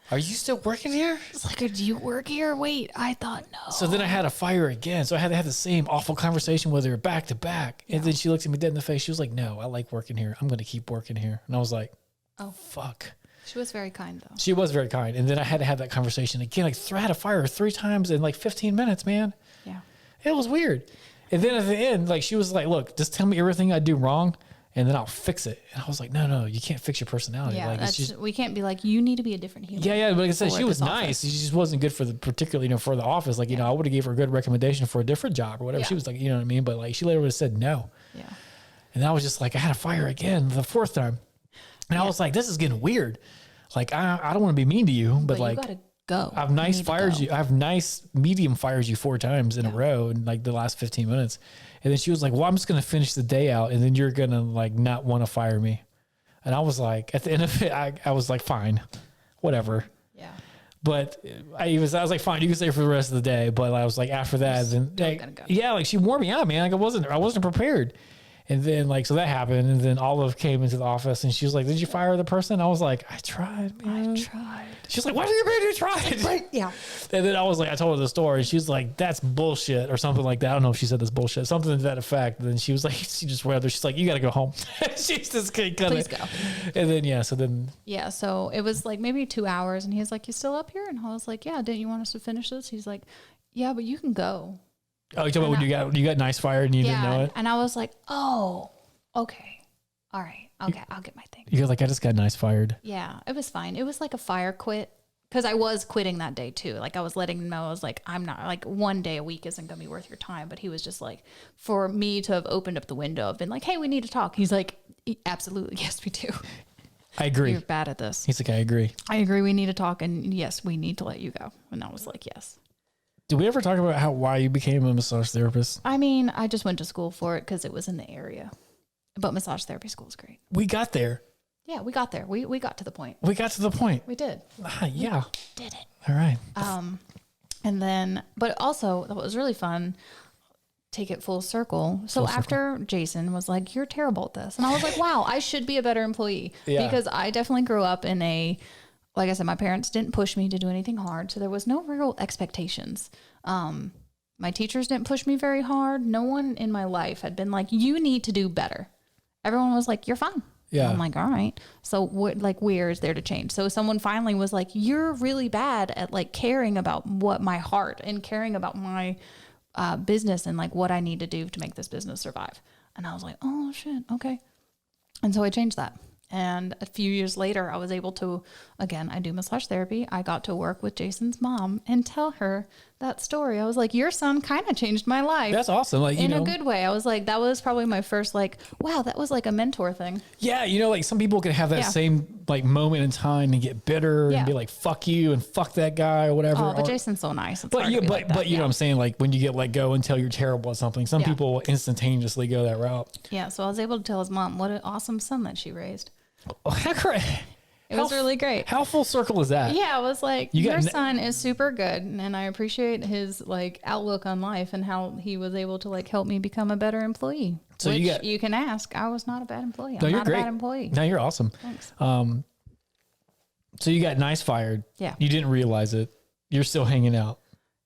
Are you still working here? It's like, do you work here? Wait, I thought no. So then I had to fire her again. So I had to have the same awful conversation with her back to back. And then she looked at me dead in the face. She was like, no, I like working here. I'm going to keep working here. And I was like, oh, fuck. She was very kind, though. She was very kind. And then I had to have that conversation again. Like, I had to fire her 3 times in like 15 minutes, man. Yeah. It was weird. And then at the end, like, she was like, look, just tell me everything I do wrong, and then I'll fix it. And I was like, no, you can't fix your personality. Yeah, like, we can't be like, you need to be a different human. Yeah, but like I said, she was nice. She just wasn't good for particularly, for the office. Like, I would have gave her a good recommendation for a different job or whatever. Yeah. She was like, you know what I mean? But like, she later would have said no. Yeah. And I was just like, I had to fire her again the 4th time. And I was like, this is getting weird. Like, I don't want to be mean to you, but like, you gotta go. I've nice medium fired you 4 times in a row in like the last 15 minutes. And then she was like, well, I'm just going to finish the day out. And then you're going to like not want to fire me. And I was like, at the end of it, I was like, fine, whatever. Yeah. But I was like, fine, you can stay for the rest of the day. But I was like, after that, then like, yeah, like she wore me out, man. Like I wasn't prepared. And then like, so that happened. And then Olive came into the office and she was like, did you fire the person? I was like, I tried, man. I tried. She's like, what do you mean you tried? Right. Yeah. And then I was like, I told her the story. She was like, that's bullshit or something like that. I don't know if she said this bullshit, something to that effect. And then she was like, she just rather, she's like, you got to go home. She's just gonna Please go. And then, yeah. So then, Yeah. So it was like maybe 2 hours and he was like, you still up here? And I was like, yeah, didn't you want us to finish this? He's like, yeah, but you can go. oh, you talking about when you got nice fired and you didn't know it? And I was like, oh, okay. All right. Okay. I'll get my thing. You're like, I just got nice fired. Yeah. It was fine. It was like a fire quit. Because I was quitting that day too. Like I was letting him know, I was like, I'm not, like 1 day a week isn't going to be worth your time. But he was just like, for me to have opened up the window, I've been like, hey, we need to talk. He's like, absolutely. Yes, we do. I agree. You're bad at this. He's like, I agree. I agree. We need to talk. And yes, we need to let you go. And I was like, yes. Did we ever talk about why you became a massage therapist? I mean, I just went to school for it because it was in the area. But massage therapy school is great. We got there. Yeah, we got there. We got to the point. We got to the point. We did. Yeah. Did it. All right. And then, but also, that was really fun. Take it full circle. So after Jason was like, you're terrible at this. And I was like, wow, I should be a better employee. Yeah. Because I definitely grew up in like I said, my parents didn't push me to do anything hard. So there was no real expectations. My teachers didn't push me very hard. No one in my life had been like, you need to do better. Everyone was like, you're fine. Yeah. I'm like, all right. So what, like, where is there to change? So someone finally was like, you're really bad at like caring about what my heart and caring about my business and like what I need to do to make this business survive. And I was like, oh shit. Okay. And so I changed that. And a few years later, I was able to, again, I do massage therapy. I got to work with Jason's mom and tell her that story. I was like, your son kind of changed my life. That's awesome. Like, in a good way. I was like, that was probably my first, like, wow, that was like a mentor thing. Yeah. Like some people can have that same like moment in time and get bitter and be like, fuck you and fuck that guy or whatever. Oh, but Jason's so nice. It's But you know what I'm saying? Like when you get let go and tell you're terrible at something, some people will instantaneously go that route. Yeah. So I was able to tell his mom what an awesome son that she raised. Oh, how great. It was really great. How full circle is that? Yeah, I was like, your son is super good, and I appreciate his like outlook on life and how he was able to like help me become a better employee. So you can ask. I was not a bad employee. I'm not a bad employee. No, you're awesome. Thanks. So you got nice fired. Yeah. You didn't realize it. You're still hanging out.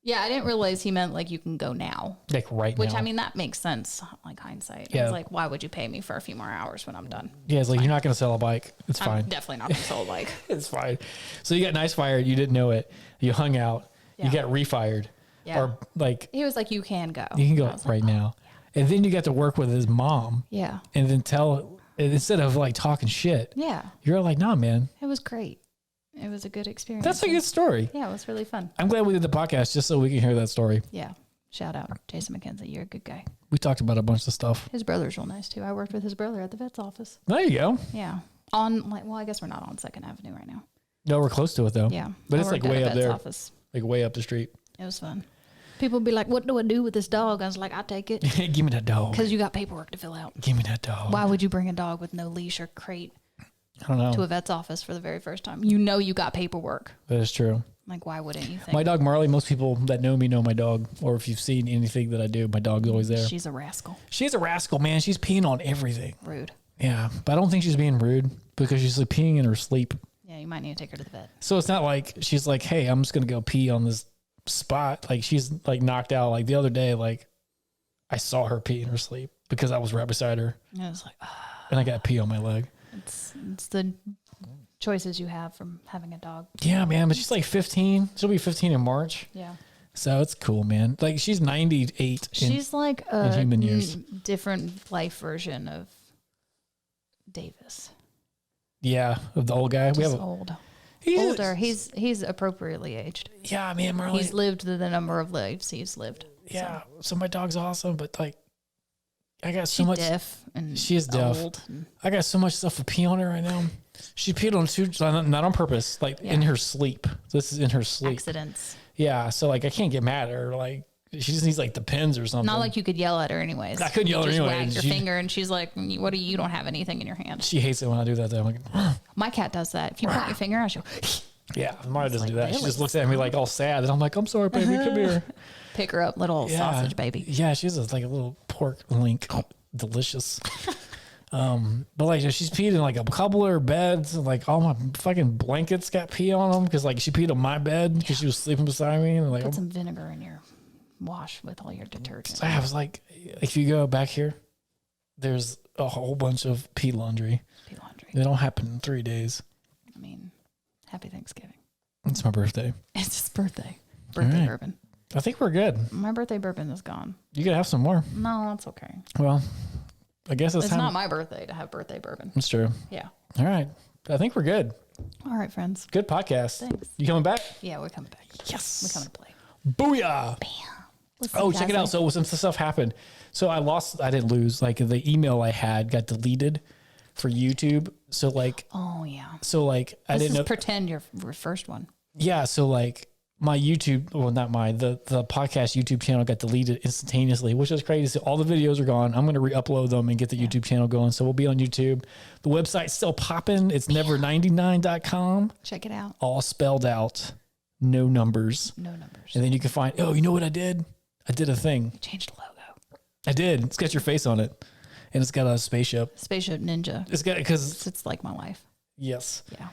Yeah, I didn't realize he meant like you can go now. Like right now. Which, I mean, that makes sense, like hindsight. Yeah. I was like, why would you pay me for a few more hours when I'm done? Yeah, it's like, you're not going to sell a bike. It's fine. I'm definitely not going to sell a bike. It's fine. So you got nice fired. You didn't know it. You hung out. Yeah. You got refired. Yeah. Or like, He was like, you can go. you can go And I was right like, now. And then you got to work with his mom. Yeah. And then instead of like talking shit, Yeah. you're like, nah, man. It was great. It was a good experience. That's a good story. Yeah, it was really fun. I'm glad we did the podcast just so we can hear that story. Yeah. Shout out Jason McKenzie. You're a good guy. We talked about a bunch of stuff. His brother's real nice too. I worked with his brother at the vet's office. There you go. Yeah. I guess we're not on 2nd Avenue right now. No, we're close to it though. Yeah. But I it's like worked at way a up vet's there. office. Like way up the street. It was fun. People would be like, what do I do with this dog? I was like, I take it. Give me that dog. Because you got paperwork to fill out. Give me that dog. Why would you bring a dog with no leash or crate I don't know. to a vet's office for the very first time? You know you got paperwork. That is true. Like, why wouldn't you think? My dog Marley, most people that know me know my dog. Or if you've seen anything that I do, my dog's always there. She's a rascal. She's a rascal, man. She's peeing on everything. Rude. Yeah. But I don't think she's being rude because she's like peeing in her sleep. Yeah, you might need to take her to the vet. So it's not like she's like, hey, I'm just going to go pee on this spot. Like she's like knocked out. Like the other day, like I saw her pee in her sleep because I was right beside her. And I was like, and I got pee on my leg. it's the choices you have from having a dog. Yeah, man. But she's like 15. She'll be 15 in March. Yeah. So it's cool, man. Like she's 98. She's like a human years. different life version of Davis. Yeah, of the old guy. Just old. He's Older. He's appropriately aged. Yeah, man, Marley. He's lived the number of lives he's lived. Yeah. So my dog's awesome, but like I got so She's much deaf and she is deaf. old. I got so much stuff to pee on her right now. She peed on two, not on purpose, like in her sleep. This is in her sleep. Accidents. Yeah. So like I can't get mad at her. Like she just needs like the pins or something. Not like you could yell at her anyways. I couldn't yell at her You just anyway. wag your finger and she's like, "What do you don't have anything in your hand?" She hates it when I do that. Though. I'm like, My cat does that. If you point your finger, she'll. yeah, Mara doesn't do that. She really? just looks at me like all sad, and I'm like, I'm sorry, baby, come here. Pick her up, little sausage baby. Yeah, she's like a little pork link. Delicious. But like she's peed in like a couple of her beds, and like all my fucking blankets got pee on them because like she peed on my bed because she was sleeping beside me, and like Put some vinegar in your wash with all your detergent. I was like, if you go back here, there's a whole bunch of pee laundry. Pee laundry. They don't happen in 3 days. I mean, happy Thanksgiving. It's my birthday. It's his birthday. Birthday bourbon. I think we're good. My birthday bourbon is gone. You could have some more. No, that's okay. Well, I guess it's time. not my birthday to have birthday bourbon. It's true. Yeah. All right. I think we're good. All right, friends. Good podcast. Thanks. You coming back? Yeah, we're coming back. Yes. We're coming to play. Booyah. Bam. Oh, check it out. So some stuff happened. So I didn't lose. Like the email I had got deleted for YouTube. So like, Oh, yeah. so like I Let's didn't know. just pretend your first one. Yeah. So like my YouTube, well, not mine, the podcast YouTube channel got deleted instantaneously, which is crazy. So all the videos are gone. I'm going to re-upload them and get the YouTube channel going. So we'll be on YouTube. The website's still popping. It's never99.com. Check it out. All spelled out. No numbers. No numbers. And then you can find, oh, you know what I did? I did a thing. Change the logo. I did. It's got your face on it. And it's got a spaceship. Spaceship Ninja. It's got, because, It's like my life. yes. Yeah.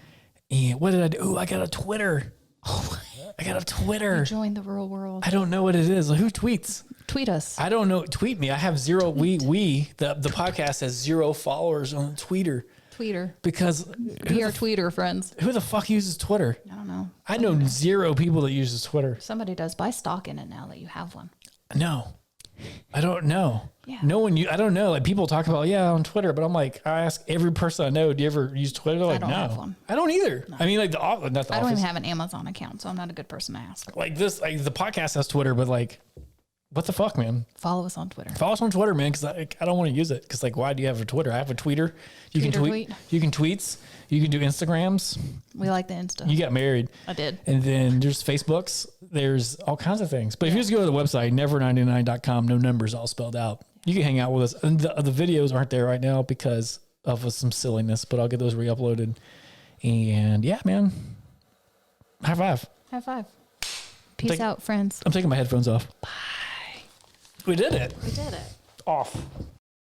And what did I do? Oh, I got a Twitter. I got a Twitter. Join the real world. I don't know what it is. Who tweets? Tweet us. I don't know. Tweet me. I have zero. The podcast has 0 followers on Twitter Tweeter. because Be our tweeter, friends. who the fuck uses Twitter? I don't know. I know 0 people that uses Twitter. Somebody does. Buy stock in it now that you have one. No, I don't know. Yeah. No one. I don't know. Like people talk about on Twitter, but I'm like, I ask every person I know, do you ever use Twitter? They're like, don't no, have one. I don't either. I mean, like not the I don't office. even have an Amazon account, so I'm not a good person to ask. Like this, like the podcast has Twitter, but like, what the fuck, man? Follow us on Twitter. Follow us on Twitter, man, because I don't want to use it. Because like, why do you have a Twitter? I have a tweeter. You can Tweeter tweet. tweet. You can tweets. You can do Instagrams. We like the Insta. You got married. I did. And then there's Facebooks. There's all kinds of things. But if you just go to the website, never99.com, no numbers, all spelled out. You can hang out with us. And the videos aren't there right now because of some silliness, but I'll get those re-uploaded. And yeah, man. High five. High five. Peace out, friends. I'm taking my headphones off. Bye. We did it. We did it. Off.